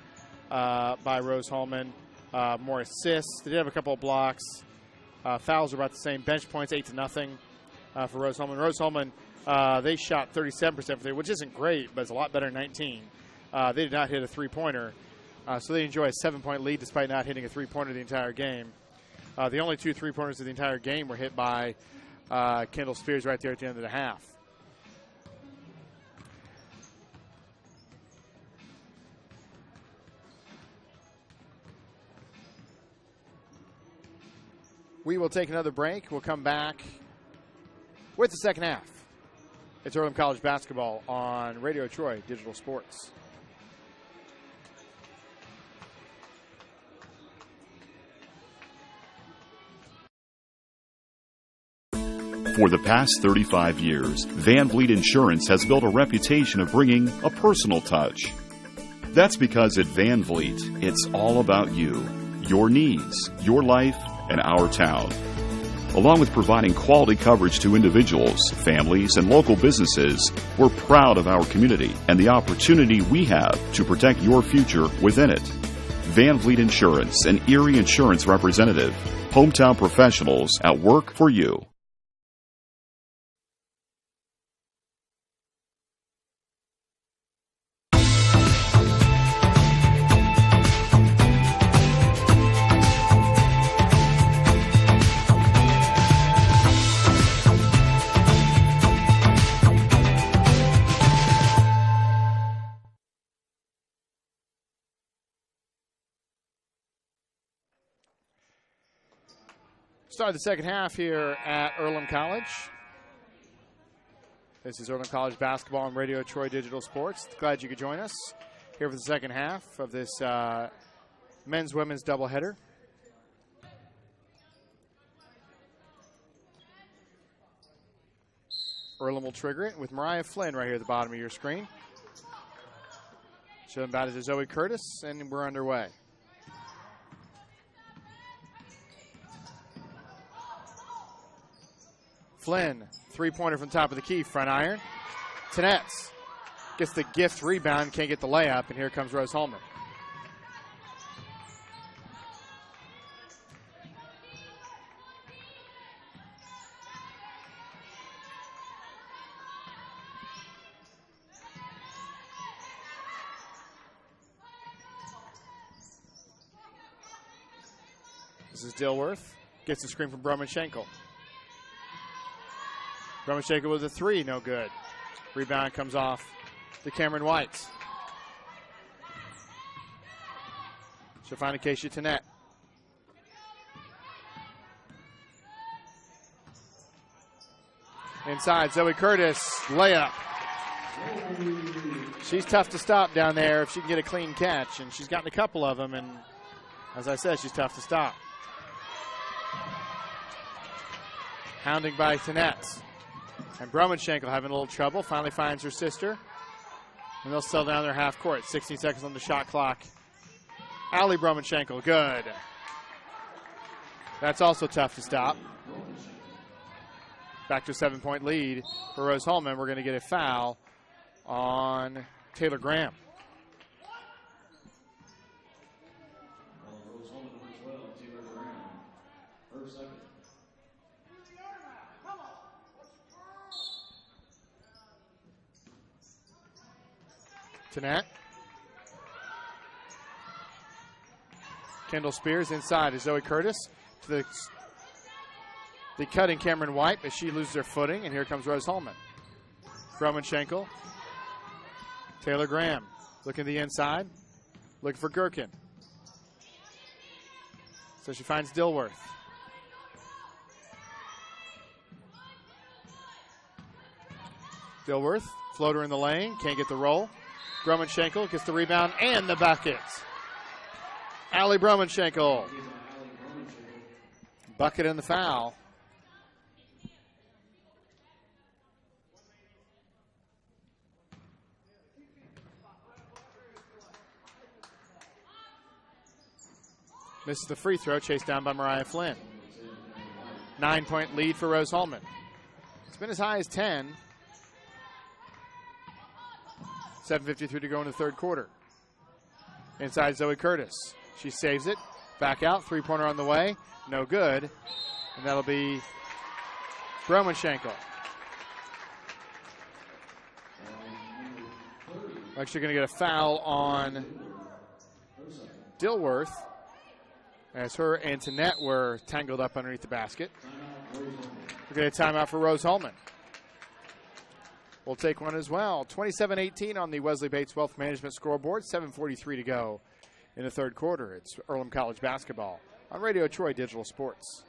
by Rose-Hulman. More assists. They did have a couple of blocks. Fouls are about the same. Bench points, 8-0 for Rose-Hulman. Rose-Hulman, they shot 37% from 3, which isn't great, but it's a lot better than 19. They did not hit a three-pointer. So they enjoy a 7-point lead despite not hitting a three-pointer the entire game. The only 2 three-pointers of the entire game were hit by Kendall Spears right there at the end of the half. We will take another break. We'll come back with the second half. It's Earlham College basketball on Radio Troy Digital Sports. For the past 35 years, Van Vliet Insurance has built a reputation of bringing a personal touch. That's because at Van Vliet, it's all about you, your needs, your life, and our town. Along with providing quality coverage to individuals, families, and local businesses, we're proud of our community and the opportunity we have to protect your future within it. Van Vliet Insurance, an Erie Insurance representative. Hometown professionals at work for you. Start the second half here at Earlham College. This is Earlham College basketball on Radio Troy Digital Sports. Glad you could join us here for the second half of this men's-women's doubleheader. Earlham will trigger it with Mariah Flynn right here at the bottom of your screen. Showing about it to Zoe Curtis, and we're underway. Flynn, three-pointer from top of the key, front iron. Tanetz gets the gift rebound, can't get the layup, and here comes Rose-Hulman. This is Dilworth, gets the screen from Broman-Schenkel. Broman-Schenkel with a 3, no good. Rebound comes off to Cameron White. She'll find Acacia Tanett. Inside, Zoe Curtis, layup. She's tough to stop down there if she can get a clean catch, and she's gotten a couple of them, and as I said, she's tough to stop. Hounding by Tanetz. And Broman-Schenkel having a little trouble. Finally finds her sister. And they'll settle down their half court. 16 seconds on the shot clock. Allie Broman-Schenkel, good. That's also tough to stop. Back to a 7-point lead for Rose-Hulman. We're going to get a foul on Taylor Graham. To net. Kendall Spears inside to Zoe Curtis. To the cutting Cameron White as she loses her footing. And here comes Rose-Hulman. Gromenshenkel. Taylor Graham looking to the inside. Looking for Gherkin. So she finds Dilworth. Dilworth, floater in the lane, can't get the roll. Gromenshenkel gets the rebound and the bucket. Allie Gromenshenkel. Bucket and the foul. Misses the free throw, chased down by Mariah Flynn. 9-point lead for Rose-Hulman. It's been as high as 10. 7:53 to go in the third quarter. Inside Zoe Curtis. She saves it. Back out. Three-pointer on the way. No good. And that'll be Gromenshenkel. We're actually going to get a foul on Dilworth as her and Tanette were tangled up underneath the basket. We're going to timeout for Rose-Hulman. We'll take one as well. 27-18 on the Wesley Bates Wealth Management scoreboard. 7:43 to go in the third quarter. It's Earlham College basketball on Radio Troy Digital Sports.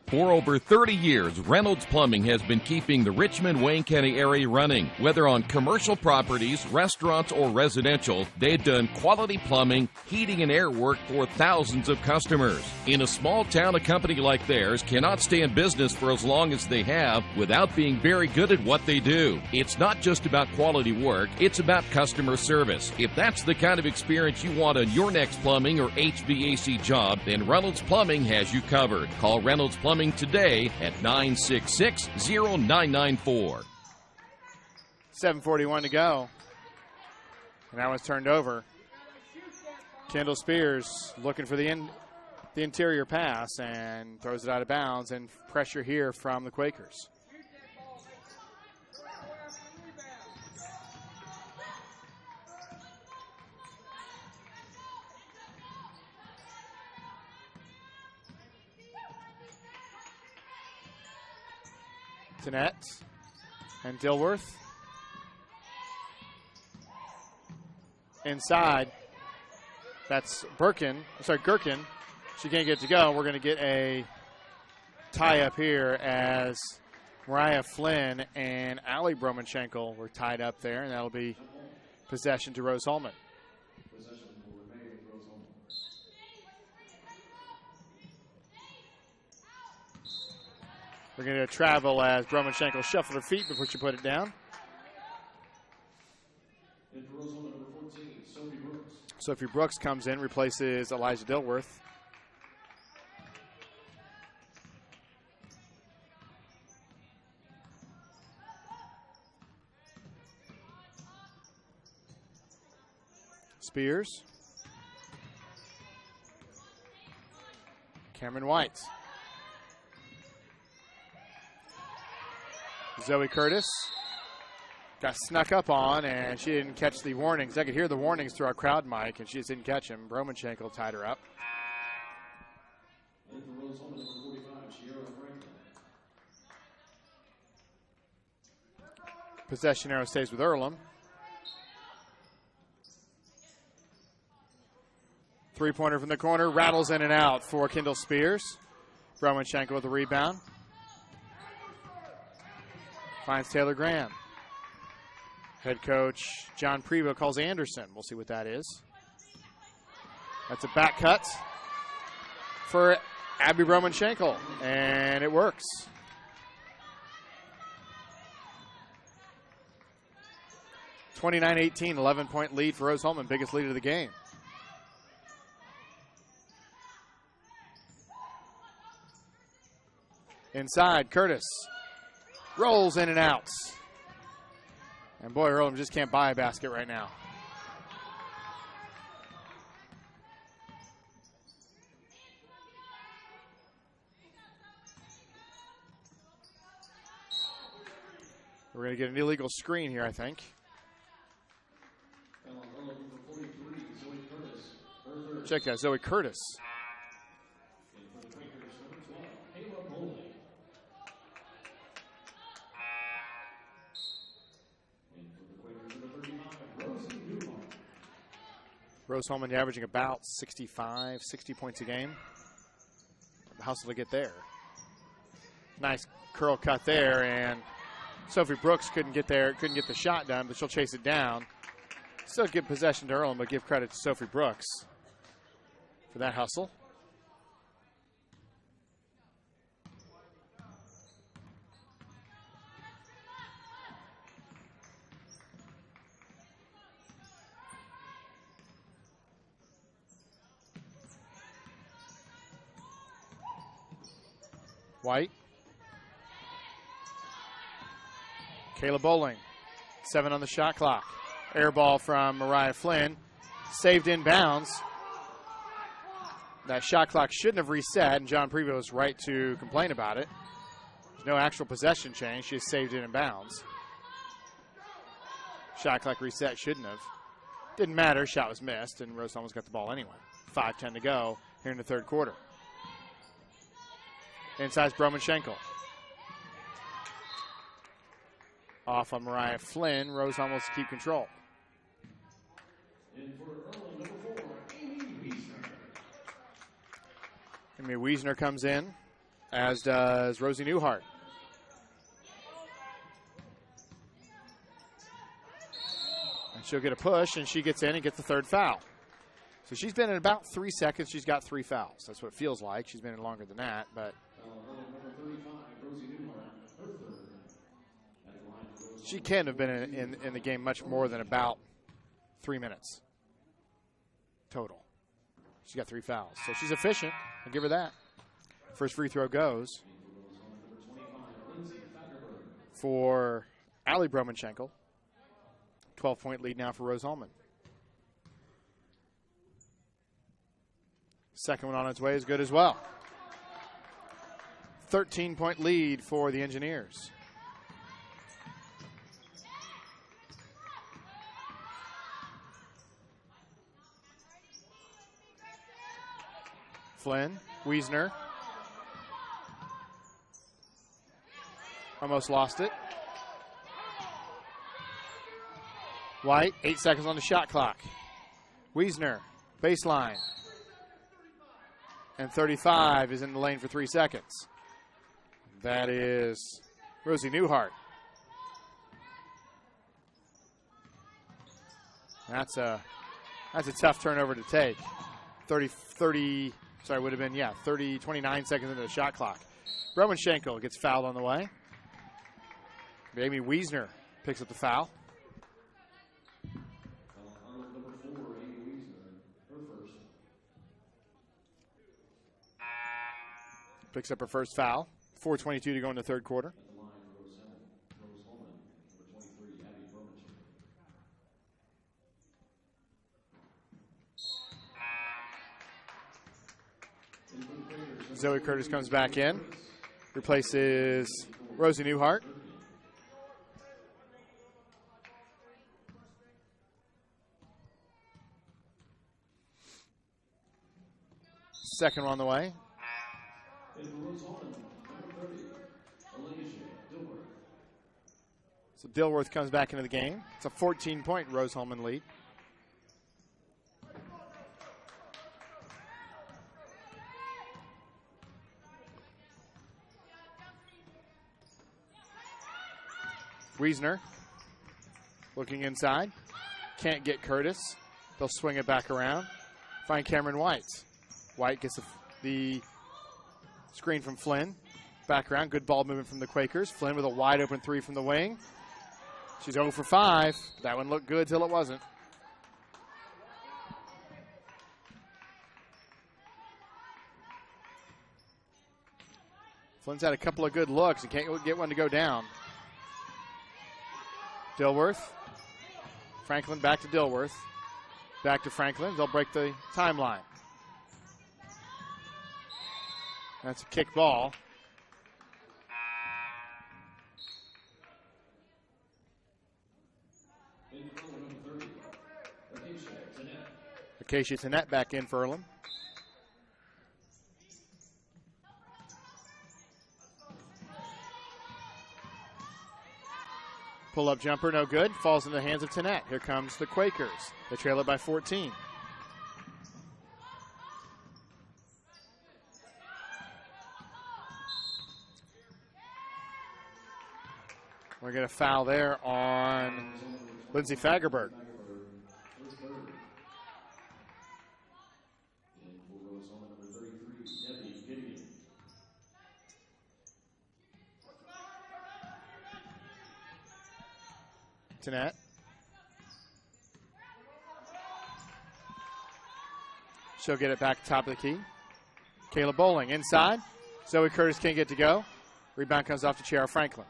For over 30 years, Reynolds Plumbing has been keeping the Richmond-Wayne County area running. Whether on commercial properties, restaurants, or residential, they've done quality plumbing, heating, and air work for thousands of customers. In a small town, a company like theirs cannot stay in business for as long as they have without being very good at what they do. It's not just about quality work, it's about customer service. If that's the kind of experience you want on your next plumbing or HVAC job, then Reynolds Plumbing has you covered. Call Reynolds Plumbing today at 966-0994. 7:41 to go. And that was turned over. Kendall Spears looking for the interior pass and throws it out of bounds, and pressure here from the Quakers. Tanette and Dilworth. Inside. That's Gherkin. She can't get to go. We're going to get a tie up here as Mariah Flynn and Allie Gromenshenkel were tied up there, and that'll be possession to Rose-Hulman. We're going to travel as Gromenshenkel shuffled her feet before she put it down. Sophie Brooks comes in, replaces Elijah Dilworth. Spears. Cameron White. Zoe Curtis got snuck up on, and she didn't catch the warnings. I could hear the warnings through our crowd mic, and she just didn't catch him. Gromenshenkel tied her up. Possession arrow stays with Earlham. Three-pointer from the corner, rattles in and out for Kendall Spears. Gromenshenkel with the rebound. Finds Taylor Graham. Head coach John Prevo calls Anderson. We'll see what that is. That's a back cut for Abby Gromenshenkel, and it works. (29-18), 11-point lead for Rose-Hulman, biggest lead of the game. Inside, Curtis rolls in and out. And boy, Earlham just can't buy a basket right now. We're going to get an illegal screen here, I think. Check that, Zoe Curtis. Rose-Hulman averaging about 65, 60 points a game. The hustle to get there. Nice curl cut there, and Sophie Brooks couldn't get there, couldn't get the shot done, but she'll chase it down. Still give possession to Earlham, but give credit to Sophie Brooks for that hustle. White. Kayla Bowling, 7 on the shot clock. Air ball from Mariah Flynn, saved in bounds. That shot clock shouldn't have reset, and John Prevost was right to complain about it. There's no actual possession change, she just saved it in bounds. Shot clock reset shouldn't have. Didn't matter, shot was missed, and Rose-Hulman's got the ball anyway. 5:10 to go here in the third quarter. Inside's Broman Schenkel. Off on Mariah Flynn. Rose-Hulman wants to keep control. Amy Wiesner comes in, as does Rosie Newhart. And she'll get a push, and she gets in and gets the third foul. So she's been in about 3 seconds. She's got 3 fouls. That's what it feels like. She's been in longer than that, but she can have been in the game much more than about 3 minutes total. She's got 3 fouls. So she's efficient. I'll give her that. First free throw goes for Allie Broman-Schenkel. 12-point lead now for Rose-Hulman. Second one on its way is good as well. 13-point lead for the Engineers. Flynn, Wiesner. Almost lost it. White, 8 seconds on the shot clock. Wiesner, baseline. And 35 is in the lane for 3 seconds. That is Rosie Newhart. That's a tough turnover to take. 29 seconds into the shot clock. Broman-Schenkel gets fouled on the way. Amy Wiesner picks up the foul. Picks up her first foul. 4:22 to go in the third quarter. Zoe Curtis comes back in, replaces Rosie Newhart. Second one on the way. So Dilworth comes back into the game. It's a 14-point Rose-Hulman lead. Wiesner looking inside. Can't get Curtis. They'll swing it back around. Find Cameron White. White gets the screen from Flynn. Back around. Good ball movement from the Quakers. Flynn with a wide open 3 from the wing. She's 0 for 5. That one looked good till it wasn't. Flynn's had a couple of good looks. He can't get one to go down. Dilworth. Franklin back to Dilworth. Back to Franklin. They'll break the timeline. That's a kick ball. Acacia Tanet back in for Earlham. Pull-up jumper, no good. Falls in the hands of Tanet. Here comes the Quakers. They trail it by 14. We're going to foul there on Lindsey Fagerberg. Tanet. She'll get it back top of the key. Kayla Bowling inside. Zoe Curtis can't get to go. Rebound comes off to Chiara Franklin.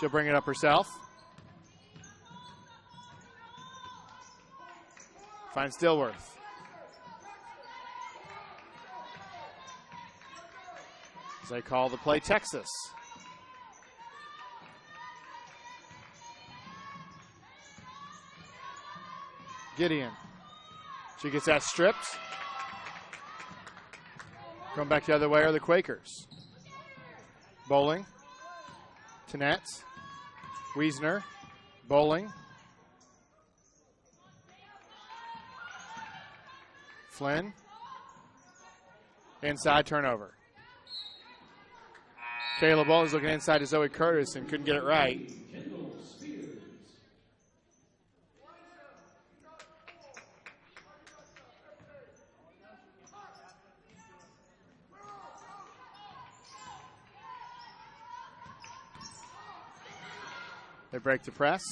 She'll bring it up herself. Finds Dilworth. As they call the play Texas. Gideon. She gets that stripped. Going back the other way are the Quakers. Bowling. Tanet. Wiesner. Bowling. Flynn. Inside turnover. Kayla Bowling's looking inside to Zoe Curtis and couldn't get it right. They break the press.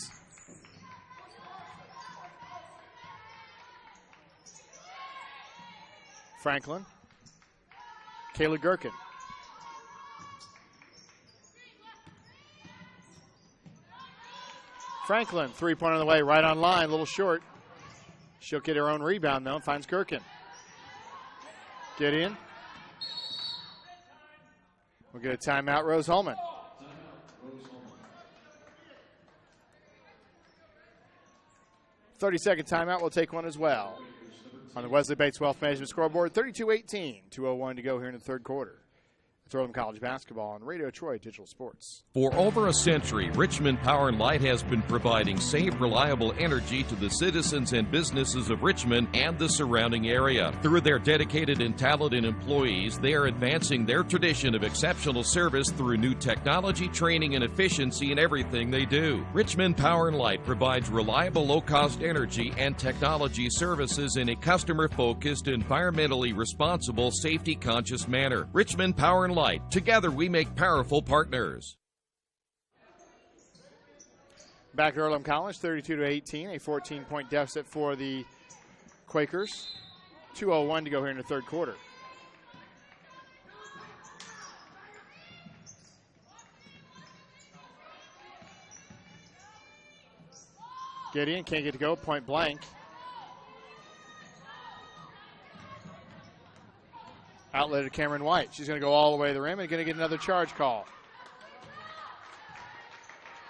Franklin. Kayla Gherkin. Franklin, three-pointer on the way, right on line, a little short. She'll get her own rebound, though, and finds Gherkin. Gideon. We'll get a timeout, Rose-Hulman. 30-second timeout. We'll take one as well. On the Wesley Bates Wealth Management scoreboard, 32-18, 2:01 to go here in the third quarter. It's Earlham College basketball on Radio Troy Digital Sports. For over a century, Richmond Power and Light has been providing safe, reliable energy to the citizens and businesses of Richmond and the surrounding area. Through their dedicated and talented employees, they are advancing their tradition of exceptional service through new technology, training, and efficiency in everything they do. Richmond Power and Light provides reliable, low-cost energy and technology services in a customer-focused, environmentally responsible, safety-conscious manner. Richmond Power and Light. Together we make powerful partners. Back at Earlham College, 32-18, a 14-point deficit for the Quakers. 2:01 to go here in the third quarter. Gideon can't get to go, point blank. Outlet to Cameron White. She's going to go all the way to the rim and going to get another charge call.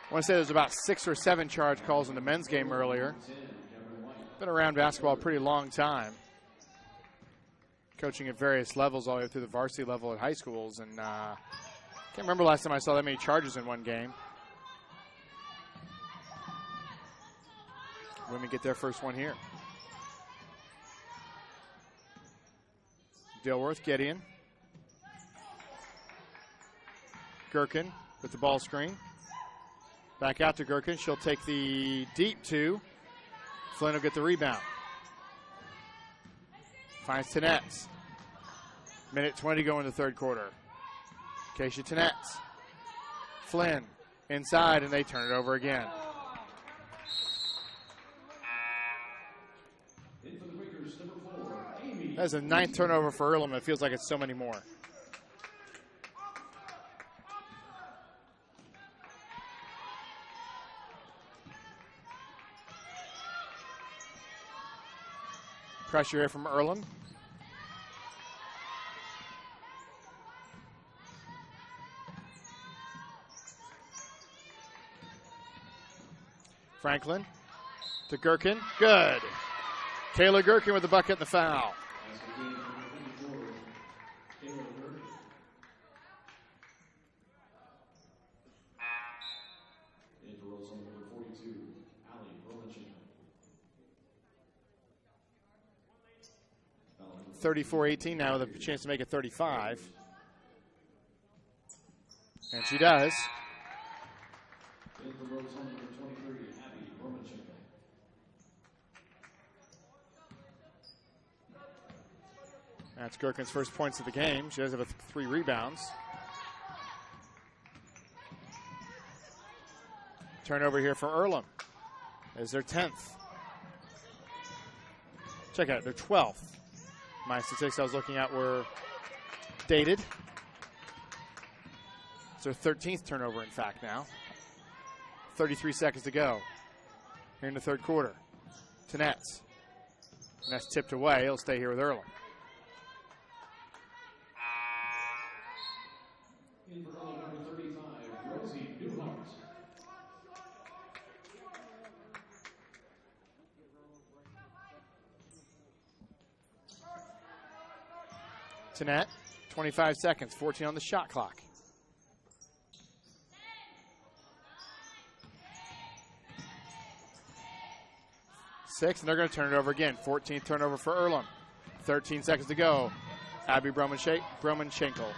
I want to say there's about 6 or 7 charge calls in the men's game earlier. Been around basketball a pretty long time. Coaching at various levels all the way through the varsity level at high schools. And can't remember last time I saw that many charges in one game. Women get their first one here. Dilworth, Gideon. Gherkin with the ball screen. Back out to Gherkin. She'll take the deep two. Flynn will get the rebound. Finds Tanet. Minute 20 go in the third quarter. Acacia Tanet. Flynn inside, and they turn it over again. That's a 9th turnover for Earlham. It feels like it's so many more. Pressure here from Earlham. Franklin to Gherkin. Good. Kayla Gherkin with the bucket and the foul. (34-18) now with a chance to make it 35. And she does. That's Gherkin's first points of the game. She does have 3 rebounds. Turnover here for Earlham. Is their 10th. Check out, their 12th. My statistics I was looking at were dated. It's their 13th turnover, in fact, now. 33 seconds to go here in the third quarter. To Nets. And that's tipped away. He'll stay here with Earlham. In for Earlham, number 35, Rose-Hulman. To net, 25 seconds, 14 on the shot clock. Six, and they're going to turn it over again. 14th turnover for Earlham. 13 seconds to go. Abby Broman-Schenkel.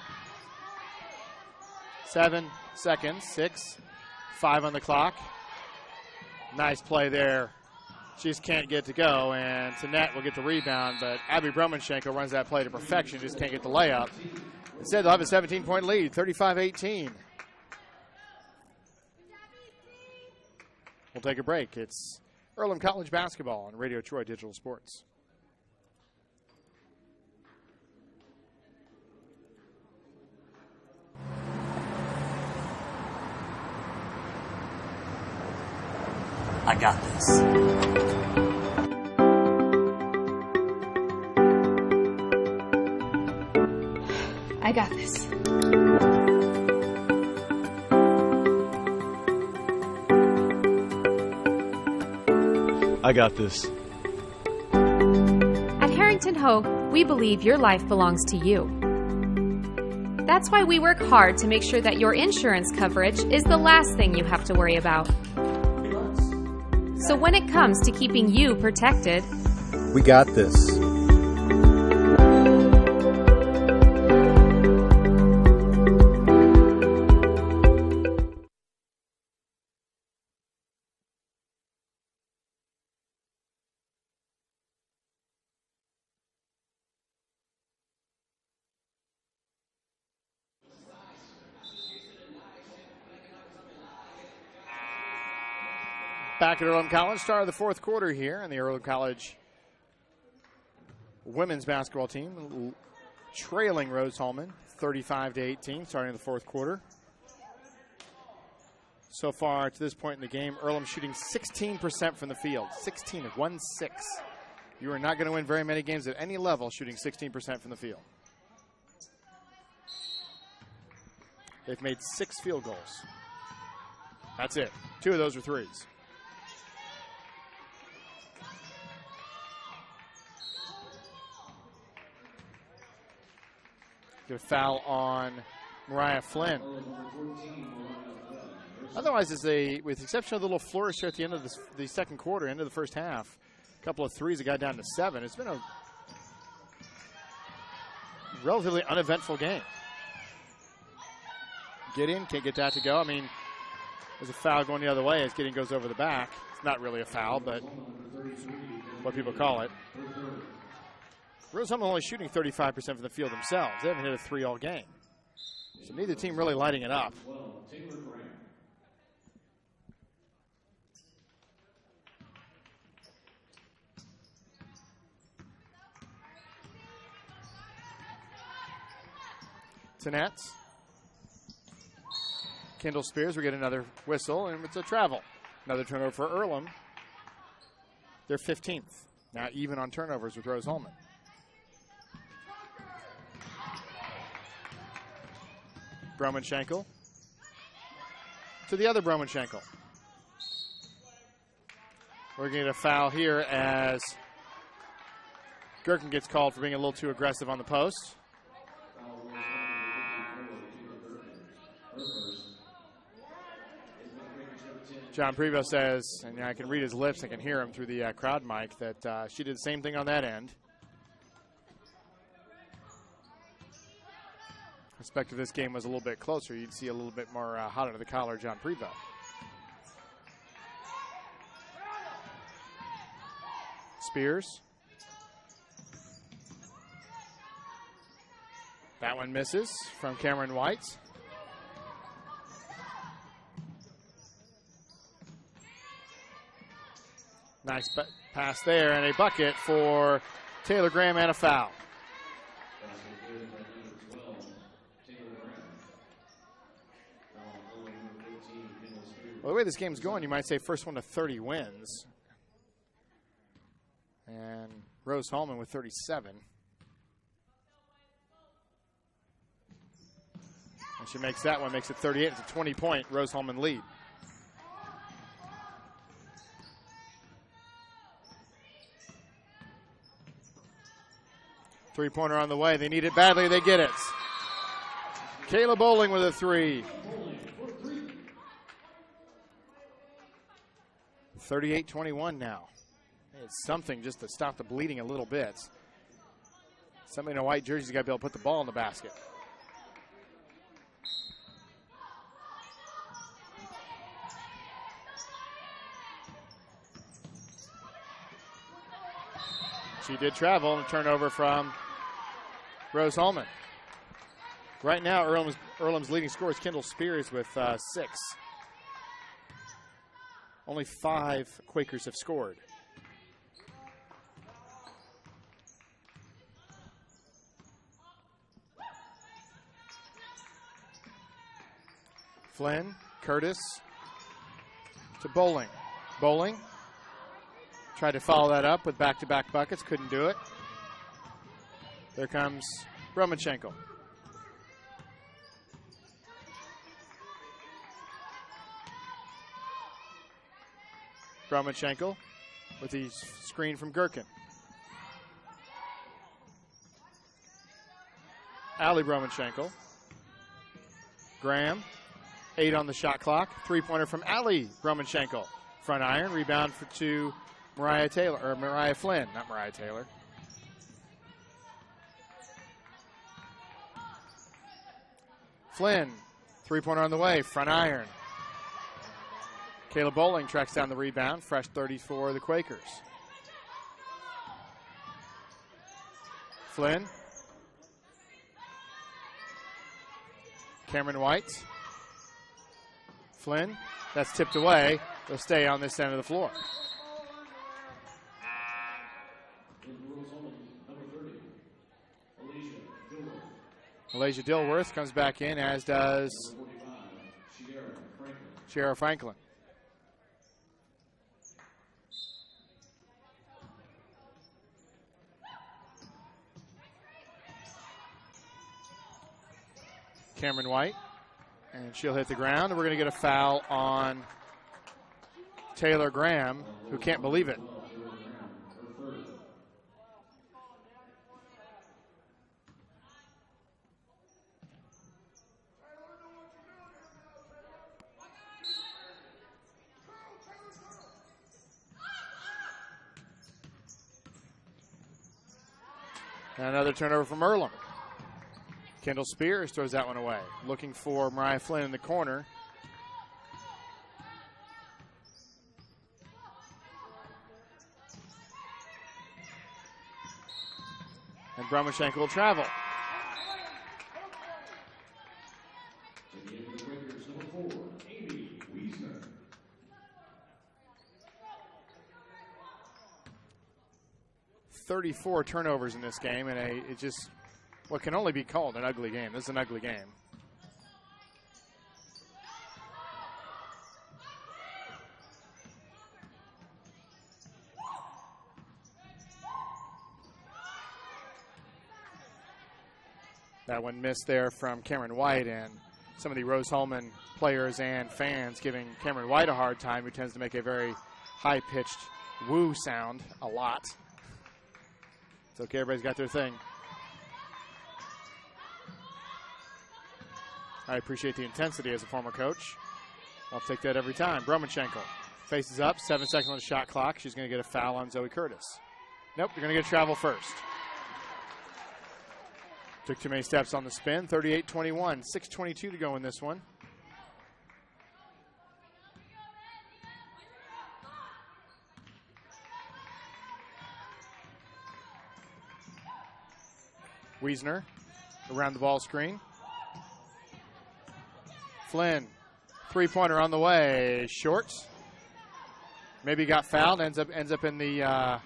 7 seconds, 6, 5 on the clock. Nice play there. She just can't get to go, and Tanette will get the rebound, but Abby Broman-Schenkel runs that play to perfection, just can't get the layup. Instead, they'll have a 17-point lead, 35-18. We'll take a break. It's Earlham College basketball on Radio Troy Digital Sports. I got this. I got this. I got this. At Harrington Hogue, we believe your life belongs to you. That's why we work hard to make sure that your insurance coverage is the last thing you have to worry about. So when it comes to keeping you protected, we got this. Back at Earlham College, start of the fourth quarter here, and the Earlham College women's basketball team trailing Rose-Hulman 35-18, starting the fourth quarter. So far to this point in the game, Earlham shooting 16% from the field, 16 of 1-6. You are not going to win very many games at any level shooting 16% from the field. They've made 6 field goals. That's it. 2 of those are threes. Get a foul on Mariah Flynn. Otherwise, with the exception of the little flourish here at the end of the second quarter, end of the first half, a couple of threes that got down to 7. It's been a relatively uneventful game. Gideon can't get that to go. I mean, there's a foul going the other way as Gideon goes over the back. It's not really a foul, but what people call it. Rose-Hulman only shooting 35% from the field themselves. They haven't hit a 3 all game. So neither team really lighting it up. To Nets. Kendall Spears, we get another whistle, and it's a travel. Another turnover for Earlham. They're 15th. Now even on turnovers with Rose-Hulman. Broman-Schenkel to the other Broman-Schenkel. We're going to get a foul here as Gherkin gets called for being a little too aggressive on the post. John Prevost says, and I can read his lips, I can hear him through the crowd mic, that she did the same thing on that end. I expect if this game was a little bit closer, you'd see a little bit more hot under the collar John Prevost. Spears. That one misses from Cameron White. Nice pass there and a bucket for Taylor Graham and a foul. Well, the way this game's going, you might say first one to 30 wins. And Rose-Hulman with 37. And she makes that one, makes it 38. It's a 20-point Rose-Hulman lead. Three-pointer on the way. They need it badly. They get it. Kayla Bowling with a three. 38-21 now. It's something just to stop the bleeding a little bit. Somebody in a white jersey's got to be able to put the ball in the basket. She did travel and a turnover from Rose-Hulman. Right now, Earlham's leading scorer is Kendall Spears with 6. Only 5 Quakers have scored. Flynn, Curtis to Bowling. Bowling tried to follow that up with back-to-back buckets, couldn't do it. There comes Broman-Schenkel. Broman-Schenkel with the screen from Gherkin. Allie Broman-Schenkel. Graham, 8 on the shot clock. Three-pointer from Allie Broman-Schenkel. Front iron, rebound to Mariah Flynn, not Mariah Taylor. Flynn, three-pointer on the way, front iron. Kayla Bowling tracks down the rebound, fresh 30 for the Quakers. Flynn. Cameron White. Flynn, that's tipped away. They'll stay on this end of the floor. Malaysia Dilworth comes back in, as does Shara Franklin. Cameron White, and she'll hit the ground, and we're going to get a foul on Taylor Graham, who can't believe it. And another turnover from Earlham. Kendall Spears throws that one away. Looking for Mariah Flynn in the corner. And Broman-Schenkel will travel. .34 turnovers in this game, and it just what can only be called an ugly game. This is an ugly game. That one missed there from Cameron White, and some of the Rose-Hulman players and fans giving Cameron White a hard time, who tends to make a very high-pitched woo sound a lot. It's okay, everybody's got their thing. I appreciate the intensity as a former coach. I'll take that every time. Bromanchenko faces up, 7 seconds on the shot clock. She's going to get a foul on Zoe Curtis. Nope, you're going to get travel first. Took too many steps on the spin. 38-21, 6:22 to go in this one. Wiesner around the ball screen. Flynn, three-pointer on the way, short. Maybe got fouled. Ends up in the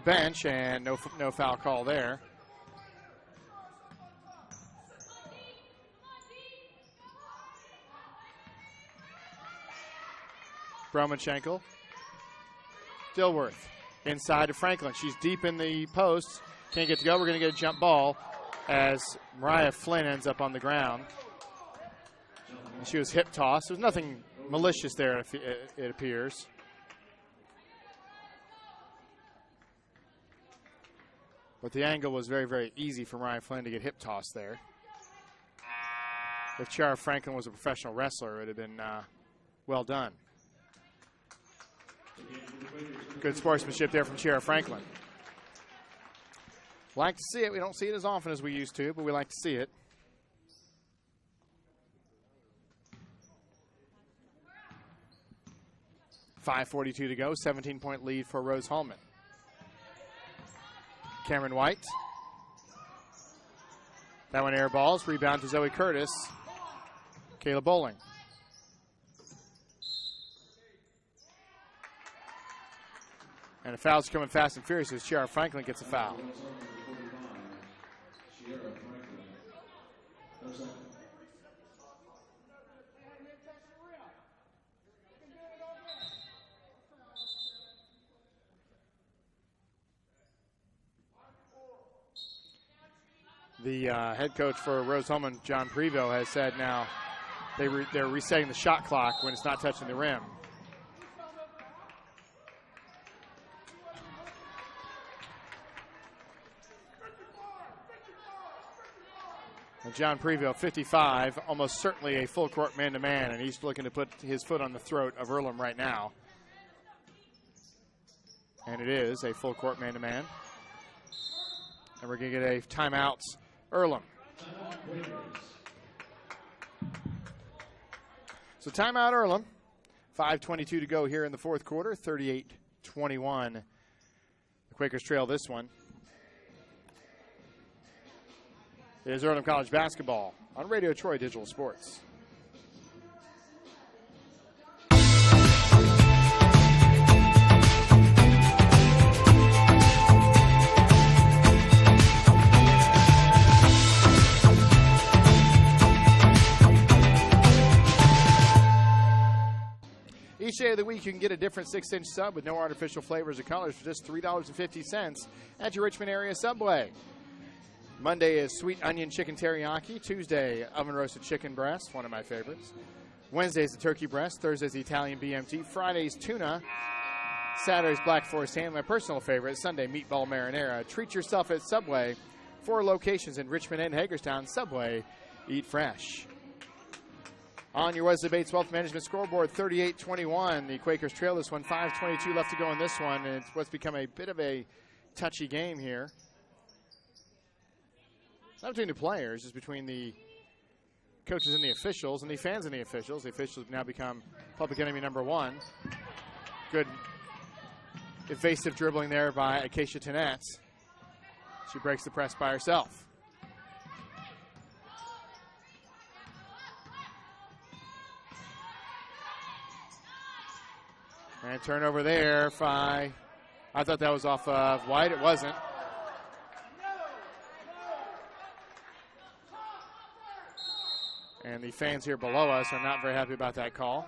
bench, and no foul call there. Bromanchenko. Dilworth inside to Franklin. She's deep in the post. Can't get to go. We're going to get a jump ball as Mariah Flynn ends up on the ground. And she was hip tossed. There's nothing malicious there, it appears. But the angle was very, very easy for Mariah Flynn to get hip tossed there. If Chiara Franklin was a professional wrestler, it would have been well done. Good sportsmanship there from Chiara Franklin. Like to see it. We don't see it as often as we used to, but we like to see it. .5:42 to go. 17-point lead for Rose-Hulman. Cameron White. That one air balls. Rebound to Zoe Curtis. Kayla Bowling. And the foul's coming fast and furious as Chiara Franklin gets a foul. The head coach for Rose-Hulman, John Prevost, has said now they're resetting the shot clock when it's not touching the rim. And John Prevost, 55, almost certainly a full court man-to-man, and he's looking to put his foot on the throat of Earlham right now. And it is a full court man-to-man. And we're going to get a timeout, Earlham. So timeout, Earlham. 5:22 to go here in the fourth quarter, 38-21. The Quakers trail this one. It is Earlham College basketball on Radio Troy Digital Sports. Each day of the week, you can get a different 6-inch sub with no artificial flavors or colors for just $3.50 at your Richmond area Subway. Monday is sweet onion chicken teriyaki. Tuesday, oven roasted chicken breast, one of my favorites. Wednesday's the turkey breast. Thursday's the Italian BMT. Friday's tuna. Saturday's black forest ham, my personal favorite. Sunday, meatball marinara. Treat yourself at Subway. 4 locations in Richmond and Hagerstown. Subway, eat fresh. On your Wesley Bates Wealth Management scoreboard, 38-21. The Quakers trail this one. 5:22 left to go in this one. And it's what's become a bit of a touchy game here. Not between the players, it's between the coaches and the officials and the fans and the officials. The officials have now become public enemy number one. Good evasive dribbling there by Acacia Tennant. She breaks the press by herself. And turnover there by, I thought that was off of White. It wasn't. And the fans here below us are not very happy about that call.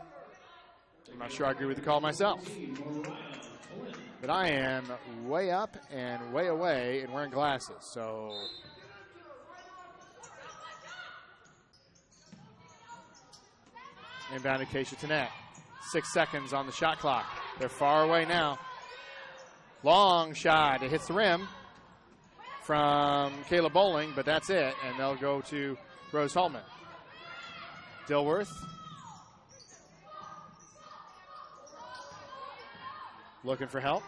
I'm not sure I agree with the call myself. But I am way up and way away and wearing glasses. So Inbound to Keisha Tanet. 6 seconds on the shot clock. They're far away now. Long shot. It hits the rim from Kayla Bowling, but that's it. And they'll go to Rose-Hulman. Dilworth. Looking for help.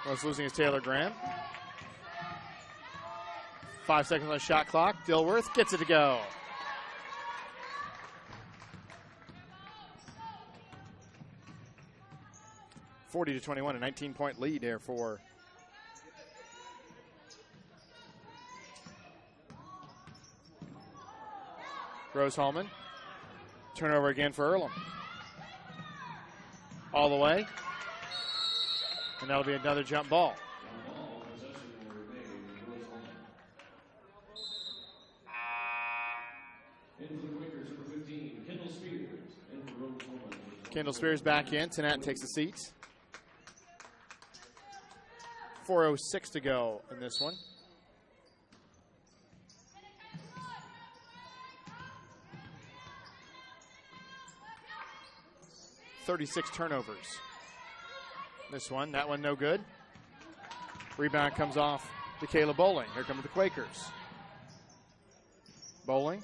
Most losing is Taylor Graham. 5 seconds on the shot clock. Dilworth gets it to go. (40-21), a 19-point lead there for Rose-Hulman. Turnover again for Earlham. All the way. And that'll be another jump ball. Kendall Spears back in. Tanet takes the seat. 4:06 to go in this one. (36 turnovers. This one, that one no good. Rebound comes off to Kayla Bowling. Here come the Quakers. Bowling.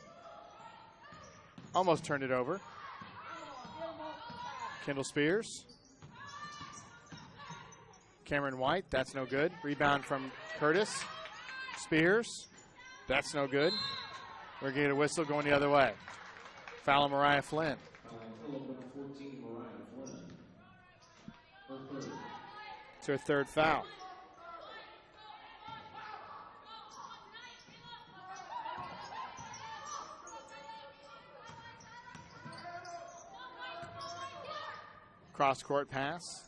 Almost turned it over. Kendall Spears. Cameron White, that's no good. Rebound from Curtis. Spears, that's no good. We're going to get a whistle going the other way. Foul on Mariah Flynn. It's her third foul. Cross-court pass.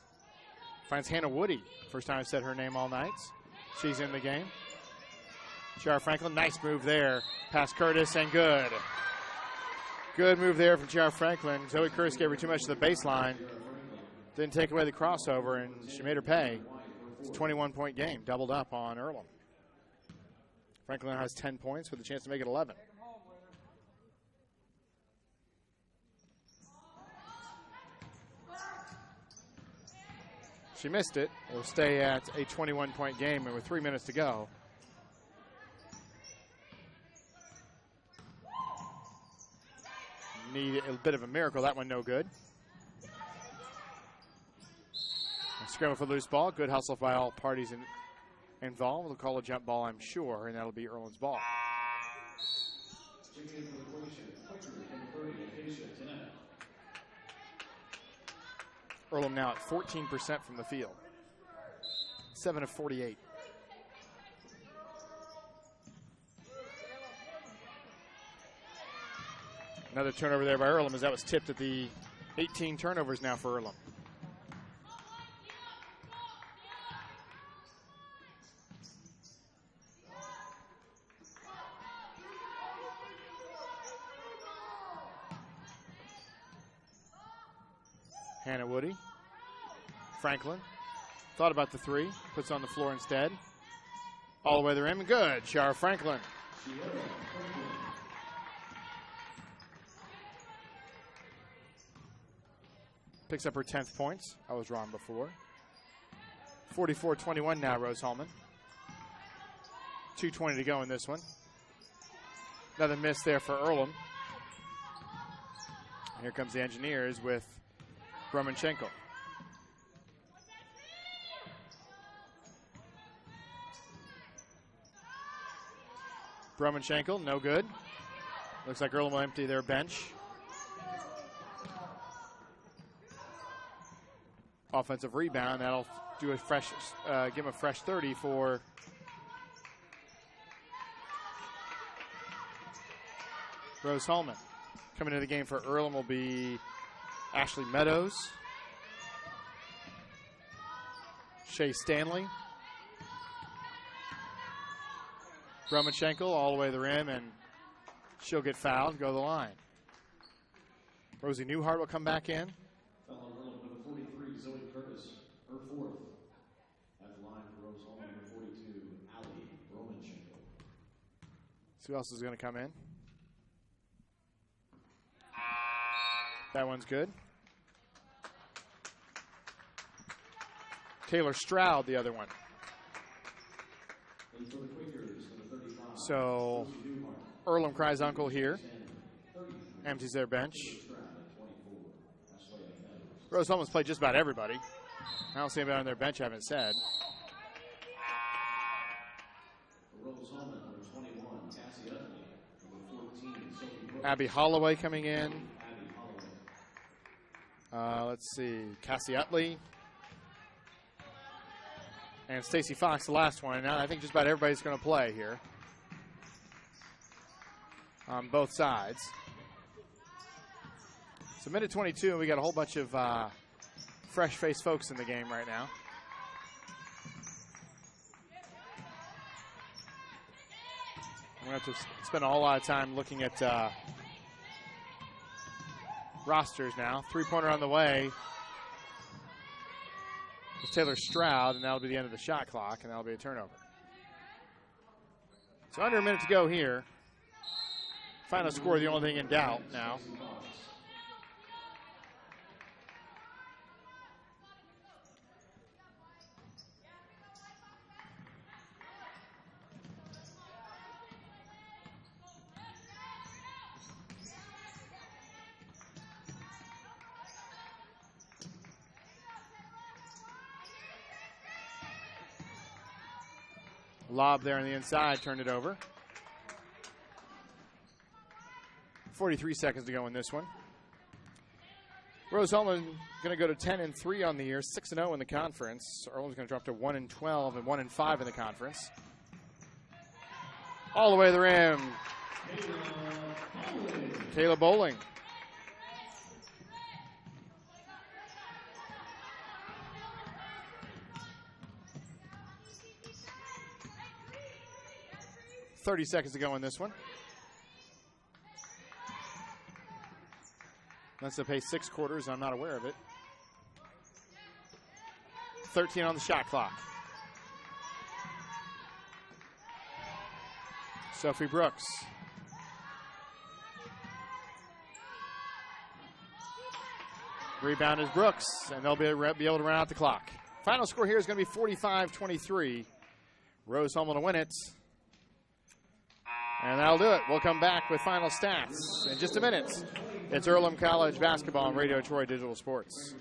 Finds Hannah Woody. First time I've said her name all night. She's in the game. Chiara Franklin, nice move there. Past Curtis and good. Good move there from Chiara Franklin. Zoe Curtis gave her too much to the baseline. Didn't take away the crossover, and she made her pay. It's a 21-point game, doubled up on Earlham. Franklin has 10 points with a chance to make it 11. She missed it. It'll stay at a 21-point game, and with 3 minutes to go. Need a bit of a miracle. That one no good. Scramble for loose ball. Good hustle by all parties involved. We'll call a jump ball, I'm sure, and that'll be Earlham's ball. Earlham now at 14% from the field. 7 of 48. Another turnover there by Earlham, as that was tipped at the 18 turnovers now for Earlham. Hannah Woody. Franklin. Thought about the three. Puts on the floor instead. All the way to the rim. Good. Chiara Franklin. Picks up her 10th points. I was wrong before. 44-21 now, Rose-Hulman. 2:20 to go in this one. Another miss there for Earlham. And here comes the Engineers with Romanchenko. Romanchenko, no good. Looks like Earlham will empty their bench. Offensive rebound. That'll do a fresh, give him a fresh 30 for Rose-Hulman. Coming into the game for Earlham will be Ashley Meadows, Shea Stanley, Romanchenko all the way to the rim, and she'll get fouled, go to the line. Rosie Newhart will come back in. Foul on Earlham, number 43, Zoe Curtis, her fourth. At the line for Rose-Hulman, number 42, See who else is going to come in. That one's good. Taylor Stroud, the other one. So Earlham cries uncle here. Empties their bench. Rose-Hulman's played just about everybody. I don't see anybody on their bench I haven't said. Abby Holloway coming in. Let's see, Cassie Utley. And Stacy Fox, the last one. And now I think just about everybody's going to play here on both sides. So minute 22, and we got a whole bunch of fresh-faced folks in the game right now. I'm going to have to spend a whole lot of time looking at rosters now. Three-pointer on the way. It's Taylor Stroud, and that'll be the end of the shot clock, and that'll be a turnover. So under a minute to go here. Final score, the only thing in doubt now. Lob there on the inside, turned it over. 43 seconds to go in this one. Rose-Hulman going to go to 10-3 on the year, 6-0 in the conference. Earlham's going to drop to 1-12 and 1-5 in the conference. All the way to the rim. Kayla Bowling. .30 seconds to go in this one. Unless they pay 6 quarters, I'm not aware of it. 13 on the shot clock. Sophie Brooks. Rebound is Brooks, and they'll be able to run out the clock. Final score here is going to be 45-23. Rose-Hulman to win it. And that'll do it. We'll come back with final stats in just a minute. It's Earlham College basketball on Radio Troy Digital Sports.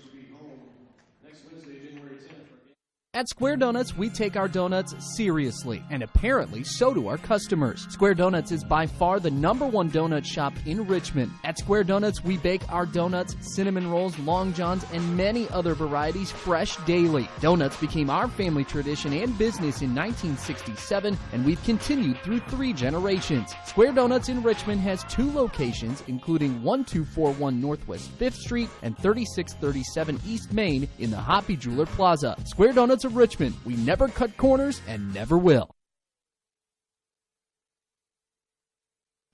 At Square Donuts, we take our donuts seriously, and apparently so do our customers. Square Donuts is by far the #1 donut shop in Richmond. At Square Donuts, we bake our donuts, cinnamon rolls, long johns, and many other varieties fresh daily. Donuts became our family tradition and business in 1967, and we've continued through 3 generations. Square Donuts in Richmond has 2 locations, including 1241 Northwest 5th Street and 3637 East Main in the Hoppy Jeweler Plaza. Square Donuts of Richmond. We never cut corners and never will.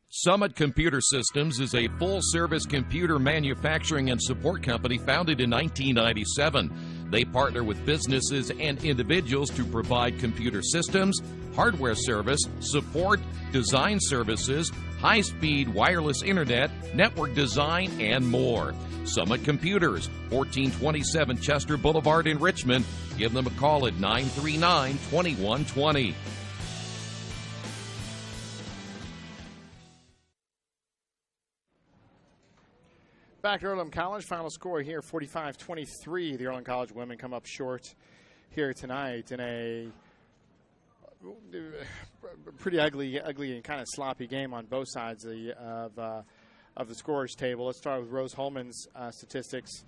Summit Computer Systems is a full-service computer manufacturing and support company founded in 1997. They partner with businesses and individuals to provide computer systems, hardware service, support, design services, high-speed wireless internet, network design, and more. Summit Computers, 1427 Chester Boulevard in Richmond. Give them a call at 939-2120. Back to Earlham College. Final score here, 45-23. The Earlham College women come up short here tonight in a pretty ugly and kind of sloppy game on both sides of the scorers table. Let's start with Rose-Hulman's statistics.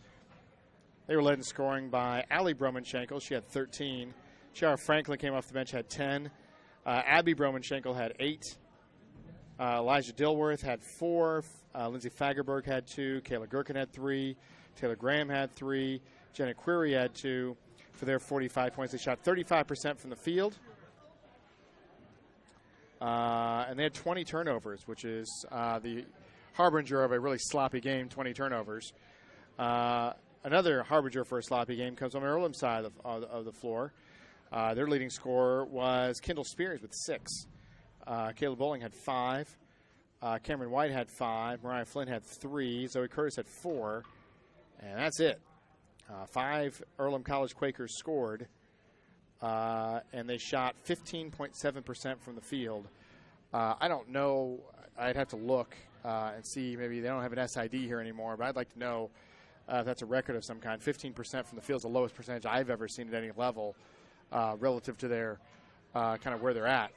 They were led in scoring by Allie Broman-Schenkel. She had 13. Chiara Franklin came off the bench, had 10. Abby Broman-Schenkel had 8. Elijah Dilworth had 4. Lindsay Fagerberg had 2. Kayla Gherkin had 3. Taylor Graham had 3. Jenna Query had 2. For their 45 points, they shot 35% from the field. And they had 20 turnovers, which is the harbinger of a really sloppy game, 20 turnovers. Another harbinger for a sloppy game comes on the Earlham side of the floor. Their leading scorer was Kendall Spears with 6. Caleb Bowling had 5. Cameron White had 5. Mariah Flynn had 3. Zoe Curtis had 4. And that's it. 5 Earlham College Quakers scored. And they shot 15.7% from the field. I don't know. I'd have to look and see. Maybe they don't have an SID here anymore, but I'd like to know if that's a record of some kind. 15% from the field is the lowest percentage I've ever seen at any level relative to their kind of where they're at.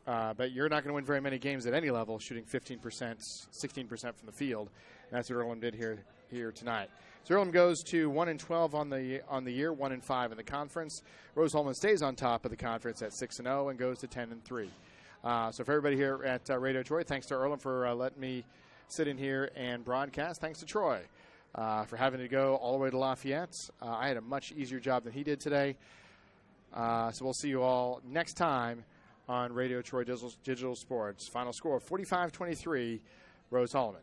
But you're not going to win very many games at any level shooting 15%, 16% from the field. And that's what Earlham did here tonight. So Earlham goes to 1-12 on the year, 1-5 in the conference. Rose-Hulman stays on top of the conference at 6-0 and goes to 10-3. So for everybody here at Radio Troy, thanks to Earlham for letting me sit in here and broadcast. Thanks to Troy for having to go all the way to Lafayette. I had a much easier job than he did today. So we'll see you all next time on Radio Troy Digital Sports. Final score 45-23, Rose-Hulman.